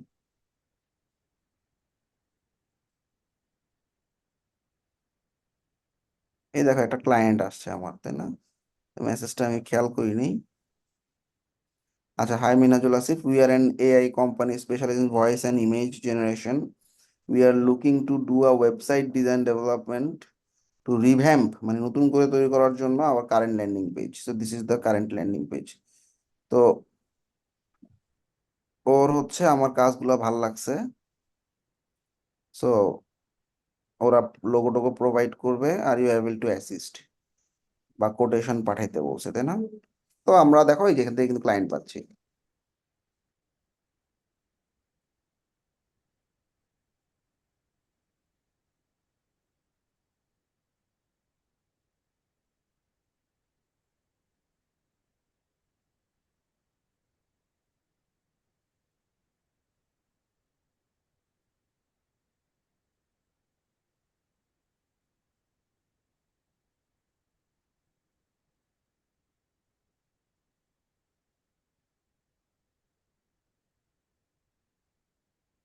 এই দেখো একটা ক্লায়েন্ট আসছে আমার, তাই না? মেসেজটা আমি খেয়াল করিনি। আচ্ছা, hi Minajul Asif, we are an AI company specialize in voice and image generation. We are looking to do a website design development to revamp, মানে নতুন করে তৈরি করার জন্য our current landing page. So this is the current landing page. তো ওর হচ্ছে আমার কাজগুলো ভাল লাগছে, সো ওরা লোগো টোগো প্রোভাইড করবে, are you able to assist, বা কোটেশন পাঠাইতে বলছে, তাই না? তো আমরা দেখো এই যেখান থেকে কিন্তু ক্লায়েন্ট পাচ্ছি।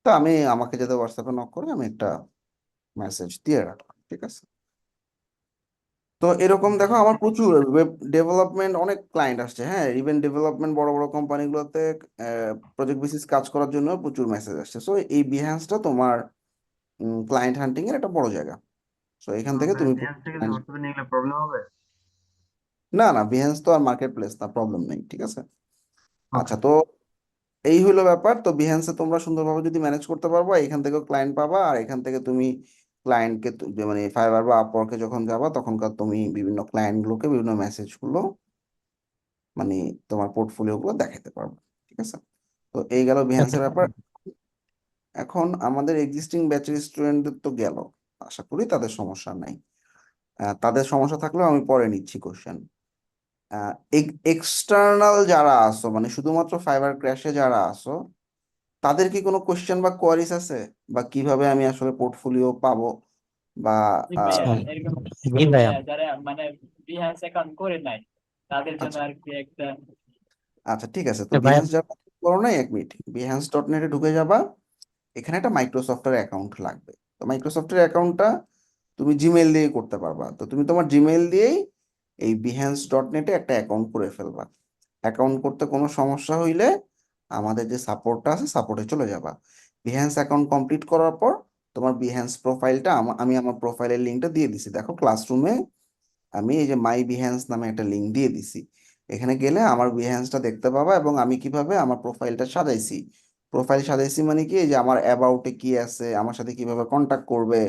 তো আমি আমাকে যাতে হোয়াটসঅ্যাপে নক করে আমি একটা মেসেজ দিয়ে রাখলাম, ঠিক আছে? তো এরকম দেখো আমার প্রচুর ওয়েব ডেভেলপমেন্ট অনেক ক্লায়েন্ট আসছে। হ্যাঁ, ইভেন ডেভেলপমেন্ট বড় বড় কোম্পানিগুলোতে প্রজেক্ট বেসিস কাজ করার জন্য প্রচুর মেসেজ আসছে। সো এই বিহ্যান্সটা তোমার ক্লায়েন্ট হান্টিং এর একটা বড় জায়গা। সো এখান থেকে তুমি না না, বিহ্যান্স তো আর মার্কেট প্লেস না, প্রবলেম নেই, ঠিক আছে? আচ্ছা, তো এই হলো ব্যাপার। তো বিহ্যান্সে তোমরা সুন্দরভাবে যদি ম্যানেজ করতে পারবা, এখান থেকেও ক্লায়েন্ট পাবা, আর এখান থেকে তুমি ক্লায়েন্টকে মানে ফাইবার বা আপওয়ার্কে যখন যাবা তখনকার তুমি বিভিন্ন ক্লায়েন্ট গুলোকে বিভিন্ন মেসেজ গুলো, মানে তোমার পোর্টফোলিও গুলো দেখাতে পারবো, ঠিক আছে? তো এই গেল বিহ্যান্সের ব্যাপার। এখন আমাদের এক্সিস্টিং ব্যাচের স্টুডেন্টদের তো গেল, আশা করি তাদের সমস্যা নাই। তাদের সমস্যা থাকলেও আমি পরে নিচ্ছি কোশ্চেন। এক্সটার্নাল যারা আসো, মানে শুধুমাত্র ফাইবার ক্র্যাশে যারা আসো, তাদের কি কোনো কোশ্চেন বা কোয়ারিজ আছে, বা কিভাবে আমি আসলে পোর্টফোলিও পাবো, বা জি ভাইয়া, হ্যাঁ, এরকম জি ভাইয়া। যারা মানে বিহান্স অ্যাকাউন্ট করে নাই তাদের জন্য আচ্ছা, আর কি একটা আচ্ছা ঠিক আছে, তো ভাইয়া বিহেন্স যাবা, করো না, 1 মিনিট, বিহেন্স ডট নেটে ঢুকে যাবা। এখানে একটা মাইক্রোসফটের অ্যাকাউন্ট লাগবে। তো মাইক্রোসফটের অ্যাকাউন্টটা তুমি জিমেইল দিয়ে করতে পারবা। তো তুমি তোমার জিমেইল দিয়েই এই বিহেন্স ডট নেটে একটা অ্যাকাউন্ট করে ফেলবা। অ্যাকাউন্ট করতে কোনো সমস্যা হইলে আমাদের যে সাপোর্টটা আছে সাপোর্টে চলে যাবা। বিহেন্স অ্যাকাউন্ট কমপ্লিট করার পর তোমার বিহেন্স প্রোফাইলটা আমি আমার প্রোফাইলের লিঙ্কটা দিয়ে দিছি, দেখো ক্লাসরুমে আমি এই যে মাই বিহেন্স নামে একটা লিঙ্ক দিয়ে দিছি। এখানে গেলে আমার বিহেন্সটা দেখতে পাবা এবং আমি কিভাবে আমার প্রোফাইলটা সাজাইছি। প্রোফাইল সাজাইছি মানে কি, এই যে আমার অ্যাবাউটে কি আছে, আমার সাথে কিভাবে কন্টাক্ট করবে,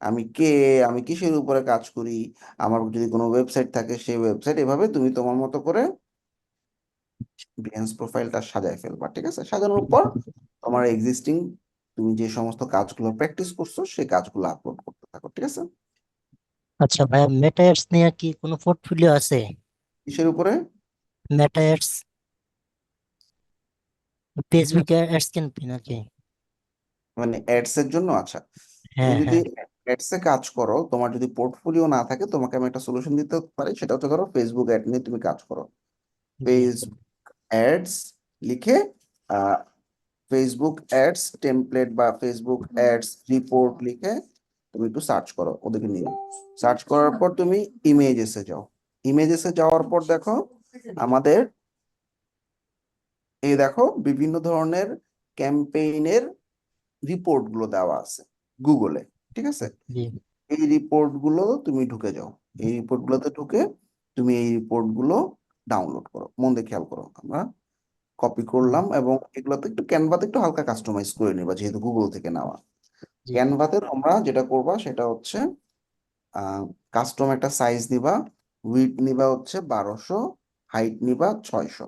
আমি কে, আমি কিসের উপরে কাজ করি, আমার যদি কোনো ওয়েবসাইট থাকে সেই ওয়েবসাইট, এভাবে তুমি তোমার মতো করে বিহেন্স প্রোফাইলটা সাজায় ফেলবা। ঠিক আছে, সাজানোর পর তোমার এক্সিস্টিং তুমি যে সমস্ত কাজগুলো প্র্যাকটিস করছো সেই কাজগুলো আপলোড করতে থাকো। ঠিক আছে, আচ্ছা ভাইয়া, মেটা অ্যাডস নিয়ে কি কোনো পোর্টফোলিও আছে? কিসের উপরে? মেটা অ্যাডস, ফেসবুকে অ্যাডস কিনবি নাকি? মানে অ্যাডস এর জন্য? আচ্ছা, তুমি হ্যাঁ যদি হ্যাঁ। অ্যাডস এ কাজ করো, তোমার যদি পোর্টফোলিও না থাকে, তোমাকে আমি একটা সলিউশন দিতে পারি। সেটা হচ্ছে, ধরো ফেসবুক অ্যাড নিয়ে তুমি কাজ করো, জি ফেসবুক অ্যাডস লিখে ফেসবুক অ্যাডস টেমপ্লেট বা ফেসবুক অ্যাডস রিপোর্ট লিখে তুমি একটু সার্চ করো ওদেরকে নিয়ে। সার্চ করার পর তুমি ইমেজেসে যাও। ইমেজেসে যাওয়ার পর দেখো আমাদের, এই দেখো বিভিন্ন ধরনের ক্যাম্পেইনের রিপোর্ট গুলো দেওয়া আছে গুগলে। ঠিক আছে, জি। এই রিপোর্ট গুলো তুমি ঢুকে যাও। এই রিপোর্ট গুলোতে ঢুকে তুমি এই রিপোর্ট গুলো ডাউনলোড করো। মন দিয়ে খেয়াল করো, আমরা কপি করলাম এবং এগুলোতে একটু ক্যানভাতে একটু হালকা কাস্টমাইজ করে নিবা, যেহেতু গুগল থেকে নেওয়া। জি। ক্যানভাতে তোমরা যেটা করবা সেটা হচ্ছে কাস্টম একটা সাইজ নিবা, উইডথ নিবা হচ্ছে 1200, হাইট নিবা 600,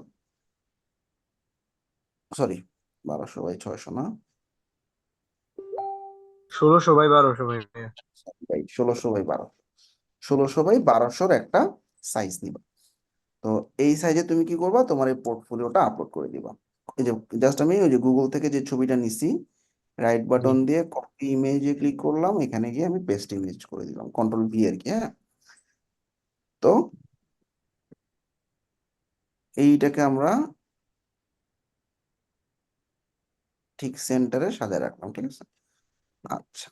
সরি 1200 বাই 600 না, 1600 বাই 1200 ভাইয়া। 1600 বাই 1200, 1600 বাই 1200 একটা সাইজ নিবা। তো এই সাইজে তুমি কি করবা, তোমার এই পোর্টফোলিওটা আপলোড করে দিবা। এই যে জাস্ট আমি ওই যে গুগল থেকে যে ছবিটা নিছি, রাইট জি। বাটন দিয়ে কপি ইমেজে ক্লিক করলাম, এখানে গিয়ে আমি পেস্ট ইমেজ করে দিলাম, কন্ট্রোল ভি আর কি। হ্যাঁ, তো এইটাকে আমরা ঠিক সেন্টারে সাজায় রাখলাম। ঠিক আছে, আচ্ছা,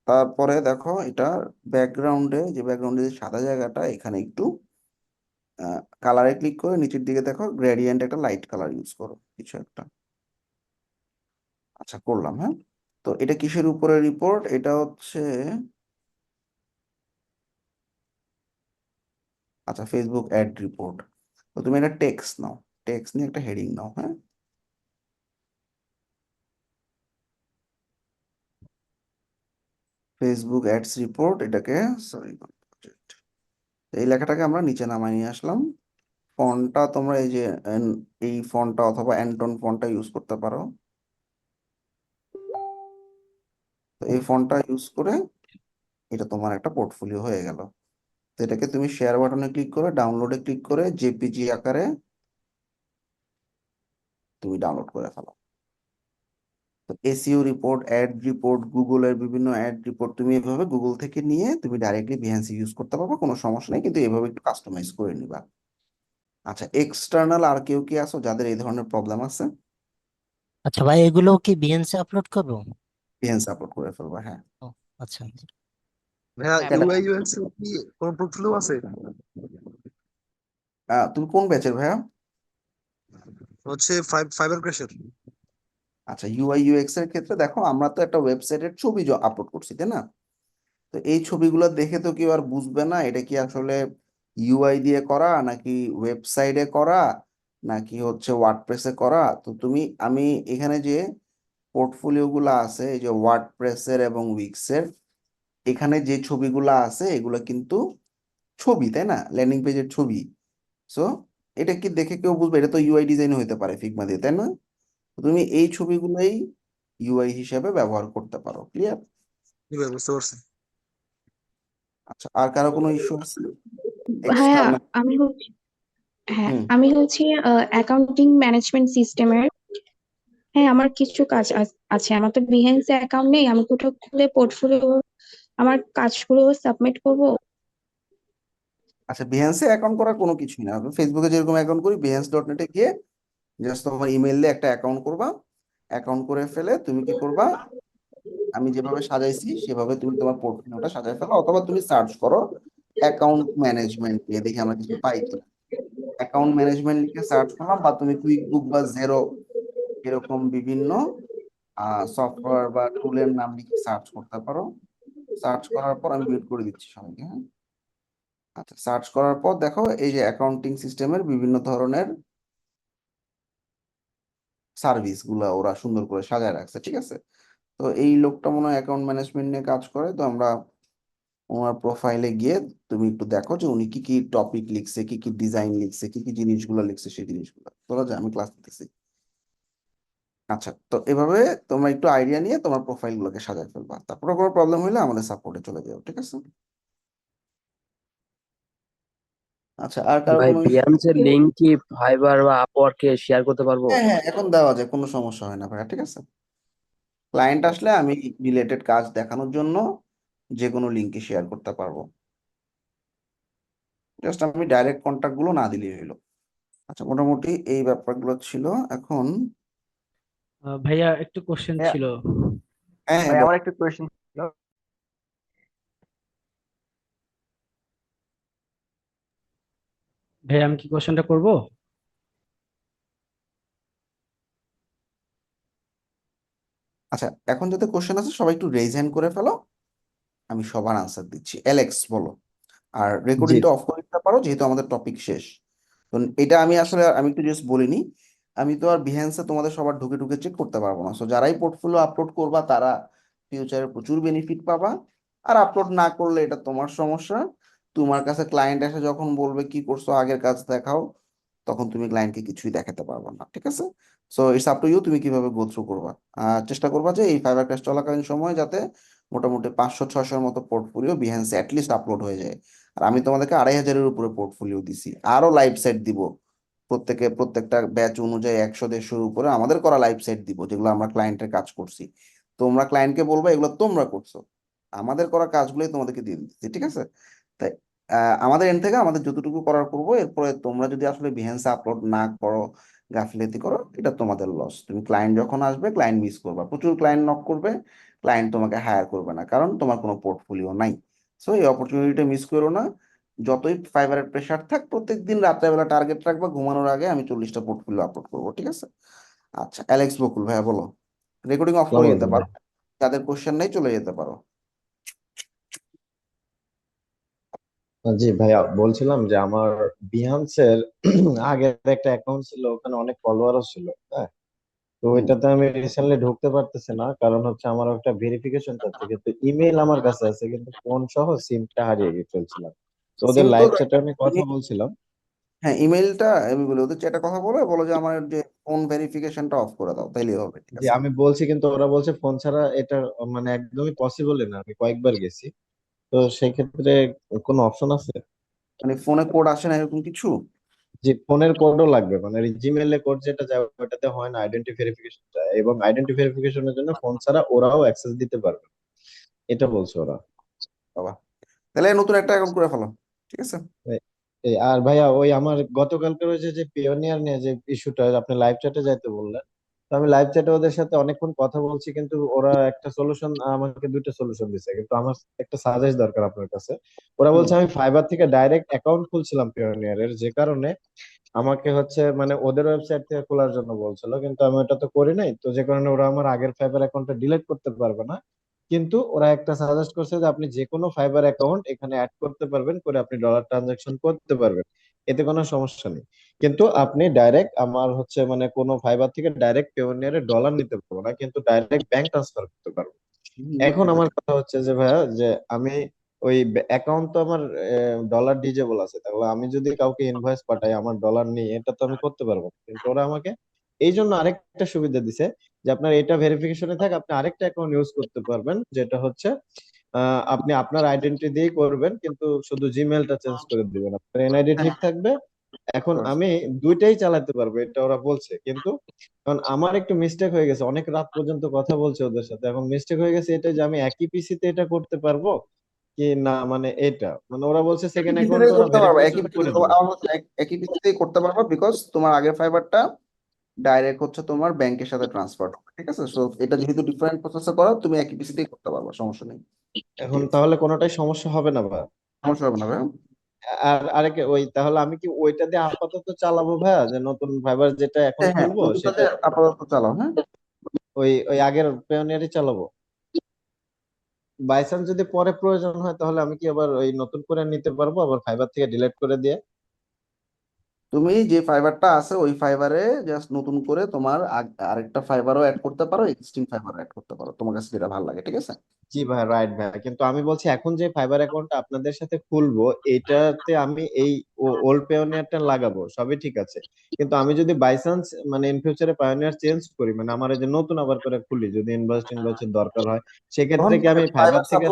তারপরে দেখো এটা ব্যাকগ্রাউন্ডে, যে ব্যাকগ্রাউন্ডে যে সাদা জায়গাটা, এখানে একটু কালারে ক্লিক করে নিচের দিকে দেখো গ্রেডিয়েন্ট একটা লাইট কালার ইউজ করো কিছু একটা। আচ্ছা, করলাম। হ্যাঁ, তো এটা কিসের উপরে রিপোর্ট? এটা হচ্ছে, আচ্ছা, ফেসবুক অ্যাড রিপোর্ট। তো তুমি একটা টেক্সট নাও, টেক্সট নিয়ে একটা হেডিং নাও। হ্যাঁ, ফেসবুক অ্যাডস রিপোর্ট, এটাকে, সরি, এই লেখাটাকে আমরা নিচে নামাই নিয়ে আসলাম। ফন্টটা তোমরা এই যে এই ফন্টটা অথবা অ্যান্টন ফন্টটা ইউজ করতে পারো। তো এই ফন্টটা ইউজ করে এটা তোমার একটা পোর্টফোলিও হয়ে গেল। তো এটাকে তুমি শেয়ার বাটনে ক্লিক করে, ডাউনলোডে ক্লিক করে জেপিজি আকারে তুমি ডাউনলোড করে ফেলো। তো এসইও রিপোর্ট, অ্যাড রিপোর্ট, গুগলের বিভিন্ন অ্যাড রিপোর্ট তুমি এভাবে গুগল থেকে নিয়ে তুমি ডাইরেক্টলি বিহেন্সি ইউজ করতে পারবে, কোনো সমস্যা নেই, কিন্তু এভাবে একটু কাস্টমাইজ করে নিবা। আচ্ছা, এক্সটার্নাল আর কেউ কি আছো যাদের এই ধরনের প্রবলেম আছে? আচ্ছা ভাই, এগুলো কি বিএনসি আপলোড করবো? বিহেন্সি আপলোড করে ফেলবা, হ্যাঁ। ও, আচ্ছা। ভাইয়া হ্যাঁ এটা ইউআই ইউএক্স এর কি কোন পোর্টফোলিও আছে? তুমি কোন ব্যাচের ভাইয়া? হচ্ছে ফাইবার ক্র্যাশের। আচ্ছা, ইউআই ইউএক্স এর ক্ষেত্রে দেখো, আমরা তো একটা ওয়েবসাইটের ছবি আপলোড করছি, তাই না? তো এই ছবিগুলো দেখে তো কেউ আর বুঝবে না এটা কি আসলে ইউআই দিয়ে করা নাকি ওয়েবসাইটে করা নাকি হচ্ছে ওয়ার্ডপ্রেসে করা। তো আমি এখানে যে পোর্টফোলিও গুলো আছে, এই যে ওয়ার্ডপ্রেসের এবং উইক্সের, এখানে যে ছবিগুলো আছে এগুলো কিন্তু ছবি, তাই না, ল্যান্ডিং পেজের ছবি। সো এটা কি দেখে কেউ বুঝবে? এটা তো ইউআই ডিজাইন হতে পারে ফিগমা দিয়ে, তাই না? তো তুমি এই ছবিগুলোই ইউআই হিসেবে ব্যবহার করতে পারো। ক্লিয়ার? জি ভাই, বুঝতে পারছি। আচ্ছা, আর কারো কোনো ইস্যু আছে? ভাইয়া এক্সটার্নাল। আমি হচ্ছে হ্যাঁ হুম, আমি হচ্ছে অ্যাকাউন্টিং ম্যানেজমেন্ট সিস্টেমের। হ্যাঁ, আমার কিছু কাজ আছে। আমার তো বিহেন্সে অ্যাকাউন্ট নেই, আমি কোথাও খুলে পোর্টফোলিও আমার কাজগুলো সাবমিট করব? আচ্ছা, বিহেন্সে অ্যাকাউন্ট করার কোনো কিছুই না। ফেসবুকে যেরকম অ্যাকাউন্ট করি, বিহেন্স ডট নেটে গিয়ে জাস্ট তোমার ইমেল দিয়ে একটা অ্যাকাউন্ট করবা, অ্যাকাউন্ট করে ফেলে তুমি কি করবা, আমি যেভাবে সাজাইছি সেভাবে তুমি তোমার পোর্টফোলিওটা সাজাই ফেলো, অথবা তুমি সার্চ করো অ্যাকাউন্ট ম্যানেজমেন্ট দিয়ে, দেখি আমরা কিছু পাই কিনা। অ্যাকাউন্ট ম্যানেজমেন্ট লিখে সার্চ করলাম, বা তুমি কুইক বুক বা জেরো এরকম বিভিন্ন সফটওয়্যার বা টুলের নাম লিখে সার্চ করতে পারো। সার্চ করার পর আমি মিউট করে দিচ্ছি সবাইকে, হ্যাঁ। আচ্ছা, সার্চ করার পর দেখো এই যে অ্যাকাউন্টিং সিস্টেমের বিভিন্ন ধরনের সার্ভিস গুলা ওরা সুন্দর করে সাজায় রাখছে, ঠিক আছে। তো এই লোকটা মনে হয় অ্যাকাউন্ট ম্যানেজমেন্ট নিয়ে কাজ করে, তো আমরা ওনার প্রোফাইলে গিয়ে তুমি একটু দেখো যে উনি কি কি টপিক লিখছে, কি কি ডিজাইন লিখছে, কি কি জিনিসগুলো লিখছে, সেই জিনিসগুলো তোলা যায়। আমি ক্লাস দিতেছি। আচ্ছা, তো এভাবে তোমরা একটু আইডিয়া নিয়ে তোমার প্রোফাইল গুলোকে সাজায় ফেলবা, তারপরে কোনো প্রবলেম হলে আমাদের সাপোর্টে চলে যাও, ঠিক আছে। আচ্ছা, আর কারো ভাই কোনো বিয়ান্সের লিংক কি ফাইবার বা আপওয়ার্কে শেয়ার করতে পারবো? হ্যাঁ হ্যাঁ, এখন দেওয়া যায়, কোনো সমস্যা হয় না ভাইয়া, ঠিক আছে। ক্লায়েন্ট আসলে আমি রিলেটেড কাজ দেখানোর জন্য যে কোনো লিঙ্কে শেয়ার করতে পারবো, জাস্ট আমি ডাইরেক্ট কন্ট্যাক্ট গুলো না দিলেই হলো। আচ্ছা, মোটামুটি এই ব্যাপারগুলো ছিল। এখন ভাইয়া একটু কোশ্চেন হ্যাঁ ছিল। হ্যাঁ, ভাই আমার একটা কোয়েশ্চেন ছিল। ভাইয়া আমি কি কোশ্চেনটা করব? আচ্ছা, এখন যাতে কোশ্চেন আছে সবাই একটু রেজ হ্যান্ড করে ফেলো, আমি সবার আনসার দিচ্ছি। অ্যালেক্স বলো। আর জি রেকর্ডিংটা অফ করে দিতে পারো, যেহেতু আমাদের টপিক শেষ। তো এটা আমি আসলে আমি একটু জাস্ট বলিনি, আমি তো আর বিহেন্সে তোমাদের সবার ঢুকে ঢুকে চেক করতে পারবো না। সো যারাই পোর্টফোলিও আপলোড করবা তারা ফিউচারে প্রচুর বেনিফিট পাবা, আর আপলোড না করলে এটা তোমার সমস্যা। তোমার কাছে ক্লায়েন্ট এসে যখন বলবে কি করছো আগের কাজ দেখাও, তখন তুমি ক্লায়েন্টকে কিছুই দেখাতে পারবে না, ঠিক আছে। So it's up to you, তুমি কিভাবে গো থ্রু করবা। চেষ্টা করবা যে এই ফাইবার ক্লাস চলাকালীন সময় যাতে মোটামুটি 500-600-র মতো পোর্টফোলিও বিহেন্সে অ্যাটলিস্ট আপলোড হয়ে যায়। আর আমি তোমাদেরকে 2500-এর উপরে পোর্টফোলিও দিছি, আরো লাইভ সাইট দিব। প্রত্যেকটা ব্যাচ অনুযায়ী 100-150-র উপরে আমাদের করা লাইভ সাইট দিব, যেগুলো আমরা ক্লায়েন্টের কাজ করছি। তোমরা ক্লায়েন্টকে বলবা এগুলো তোমরা করছো, আমাদের করা কাজগুলোই তোমাদেরকে দিয়ে দিচ্ছি, ঠিক আছে। তাই আমাদের এন্ড থেকে আমাদের যতটুকু করার করবো, এরপরে তোমরা যদি আসলে বিহেন্সে আপলোড না করো, গাফিলতি করো, এটা তোমাদের লস। তুমি ক্লায়েন্ট যখন আসবে ক্লায়েন্ট মিস করবা, প্রচুর ক্লায়েন্ট নক করবে, ক্লায়েন্ট তোমাকে হায়ার করবে না, কারণ তোমার কোনো পোর্টফোলিও নাই। সো এই অপরচুনিটিটা মিস করো না। যতই ফাইবারের প্রেশার থাক, প্রত্যেকদিন রাত্রেবেলা টার্গেট রাখবা, ঘুমানোর আগে আমি 40টা পোর্টফোলিও আপলোড করবো, ঠিক আছে। আচ্ছা, অ্যালেক্স বকুল ভাইয়া বলো। রেকর্ডিং অফ করে আসসালামু দিতে আলাইকুম পারো, ভাই। যাদের কোশ্চেন নেই চলে যেতে পারো। জি ভাইয়া, বলছিলাম যে আমার বিহান্সের আগের একটা অ্যাকাউন্ট ছিল, ওখানে অনেক ফলোয়ারও ছিল, হ্যাঁ। তো হুম। ওইটাতে আমি রিসেন্টলি ঢুকতে পারতেছি না, কারণ হচ্ছে আমার একটা ভেরিফিকেশন চাচ্ছে, কিন্তু ইমেল আমার কাছে আছে, কিন্তু ফোন সহ সিমটা হারিয়ে ফেলছিলাম। তো ওদের সিম তো লাইভ চ্যাটে আমি কথা বলছিলাম। হ্যাঁ, ইমেলটা আমি বলি ওদের চ্যাটে কথা বলে বলো যে আমার যে ফোন ভেরিফিকেশনটা অফ করে দাও, তাইলেই হবে, ঠিক যে আছে। আমি বলছি, কিন্তু ওরা বলছে ফোন ছাড়া এটা মানে একদমই পসিবলই না, আমি কয়েকবার গেছি। তো সেই ক্ষেত্রে কোনো অপশন আছে? মানে ফোনে কোড আসে না এরকম কিছু? যে ফোনের কোডও লাগবে, মানে জিমেইলে কোড যেটা যায় ওটাতে হয় না, আইডেন্টি ভেরিফিকেশন চায়, এবং আইডেন্টি ভেরিফিকেশনের জন্য ফোন ছাড়া ওরাও অ্যাক্সেস দিতে পারবে, এটা বলছে ওরা। বাবা, তাহলে নতুন একটা অ্যাকাউন্ট করে ফেলো, ঠিক আছে। আর ভাইয়া, ওই আমার গতকালকে রয়েছে যে পিওনিয়ার নিয়ে যে ইস্যুটা, আপনি লাইভ চ্যাটে যাইতে বললেন। তো আমি লাইভ চ্যাটে ওদের সাথে অনেকক্ষণ কথা বলছি, কিন্তু ওরা একটা সলিউশন, আমাকে দুইটা সলিউশন দিচ্ছে, কিন্তু আমার একটা সাজেস্ট দরকার আপনার কাছে। ওরা হুম। বলছে আমি ফাইবার থেকে ডাইরেক্ট অ্যাকাউন্ট খুলছিলাম পিওনিয়ারের, যে কারণে আমাকে হচ্ছে মানে ওদের ওয়েবসাইট থেকে খোলার জন্য বলছিল, কিন্তু আমি ওটা তো করি নাই, তো যে কারণে ওরা আমার আগের ফাইবার অ্যাকাউন্টটা ডিলিট করতে পারবে না। কিন্তু ওরা একটা সাজেস্ট করছে যে আপনি যে কোনো ফাইবার অ্যাকাউন্ট এখানে অ্যাড করতে পারবেন, করে আপনি ডলার ট্রানজাকশন করতে পারবেন, এতে কোনো সমস্যা নেই। কিন্তু আপনি ডাইরেক্ট আমার হচ্ছে মানে কোনো ফাইবার থেকে ডাইরেক্ট পেওনিয়ারে ডলার নিতে পারবো না, কিন্তু ডাইরেক্ট ব্যাংক ট্রান্সফার করতে পারবো। গুড এখন কথা। আমার কথা হচ্ছে যে ভাইয়া, যে আমি ওই অ্যাকাউন্ট তো আমার ডলার ডিজেবল আছে, তাহলে আমি যদি কাউকে ইনভয়েস পাঠাই আমার ডলার নিয়ে, এটা তো আমি করতে পারবো না। কিন্তু ওরা আমাকে এই জন্য আরেকটা সুবিধা দিছে, যে আপনার এটা ভেরিফিকেশনে থাকে, আপনি আরেকটা অ্যাকাউন্ট ইউজ করতে পারবেন, যেটা হচ্ছে আপনি আপনার আইডেন্টিটি দিয়েই করবেন, কিন্তু শুধু জিমেলটা চেঞ্জ করে দিবেন, আপনার এনআইডি ঠিক থাকবে। এখন আমি দুইটাই চালাতে পারবো, এটা ওরা বলছে, কিন্তু কারণ আমার একটু মিস্টেক হয়ে গেছে, অনেক রাত পর্যন্ত কথা বলছে ওদের সাথে, এখন মিস্টেক হয়ে গেছে এটা, যে আমি একই পিসিতে এটা করতে পারবো কি না, মানে এটা মানে ওরা বলছে সেকেন্ড অ্যাকাউন্ট পিসিতেই ওরা করতে পারবা, একই ভেরিফিকেশন পিসিতে করে দিবে। আমার মতে একই পিসিতেই করতে পারবা, বিকজ তোমার আগের ফাইবারটা ডাইরেক্ট হচ্ছে তোমার ব্যাংকের সাথে ট্রান্সফার হবে, ঠিক আছে? সো এটা যেহেতু ডিফারেন্ট প্রসেসে করা, তুমি একই পিসিতেই করতে পারবা, সমস্যা নেই। এখন তাহলে কোনোটাই সমস্যা হবে না ভাই? সমস্যা হবে না ভাইয়া। আর আরেকে ওই তাহলে আমি কি ওইটা দিয়ে আপাতত চালাবো ভাইয়া, যে নতুন ফাইবার যেটা এখন হ্যাঁ হ্যাঁ, খুলবো নতুনটাতে সেটা আপাতত চালাও, হ্যাঁ। ওই আগের পেওনিয়ারই চালাবো? বাই চান্স যদি পরে প্রয়োজন হয় তাহলে আমি কি আবার ওই নতুন করে নিতে পারবো, আবার ফাইবার থেকে ডিলিট করে দিয়ে? তুমি যে ফাইবারটা আছে ওই ফাইবারে জাস্ট নতুন করে তোমার আরেকটা ফাইবারও অ্যাড করতে পারো, এক্সিস্টিং ফাইবারও অ্যাড করতে পারো, তোমার কাছে যেটা ভালো লাগে, ঠিক আছে? জি ভাই, রাইট ভাই, কিন্তু আমি বলছি এখন যে ফাইবার অ্যাকাউন্টটা আপনাদের সাথে খুলবো এইটাতে আমি এই ওল্ড পেওনিয়ারটা লাগাবো, সবই ঠিক আছে, কিন্তু আমি যদি বাই চান্স মানে ইন ফিউচারে পায়োনিয়ার চেঞ্জ করি, মানে আমার এই যে নতুন আবার করে খুলি, যদি ইনভয়েসের দরকার হয়, তখন সেক্ষেত্রে কি আমি ফাইবার থেকে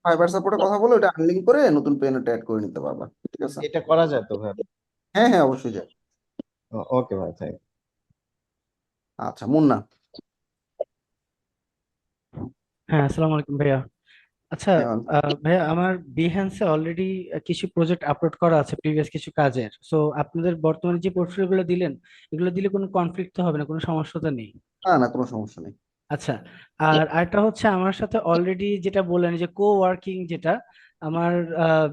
ফাইবার সাপোর্টে কথা বলে ওটা আনলিঙ্ক করে নতুন পেনটা অ্যাড করে নিতে পারবা, ঠিক আছে? এটা করা যায় তো ভাই? হ্যাঁ হ্যাঁ, অবশ্যই যায়। ওকে ভাই, থ্যাংক। আচ্ছা, মুন্না। হ্যাঁ, আসসালামু আলাইকুম ভাইয়া। আচ্ছা, হ্যাঁ, ভাইয়া আমার বিহ্যান্সে অলরেডি কিছু প্রজেক্ট আপলোড করা আছে প্রিভিয়াস কিছু কাজের। সো আপনাদের বর্তমানে যে পোর্টফোলিও গুলো দিলেন, এগুলো দিলে কোনো কনফ্লিক্ট তো হবে না, কোনো সমস্যা তো নেই? না না, কোনো সমস্যা নেই। আচ্ছা, আর আরেকটা হচ্ছে আমার সাথে অলরেডি যেটা বললেন যে কো ওয়ার্কিং, যেটা আমার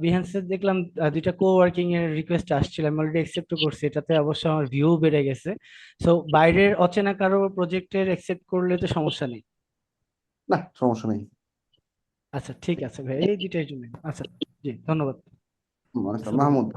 বিহ্যান্সে দেখলাম দুইটা কো ওয়ার্কিং এর রিকোয়েস্ট আসছিল, আমি অলরেডি অ্যাকসেপ্ট করছি, এটাতে অবশ্য আমার ভিউ বেড়ে গেছে। সো বাইরের অচেনা কারো প্রজেক্টের অ্যাকসেপ্ট করলে তো সমস্যা নেই? না, সমস্যা নেই। আচ্ছা ঠিক আছে ভাই, এই দুইটার জন্য। আচ্ছা, জি ধন্যবাদ। মাহমুদ।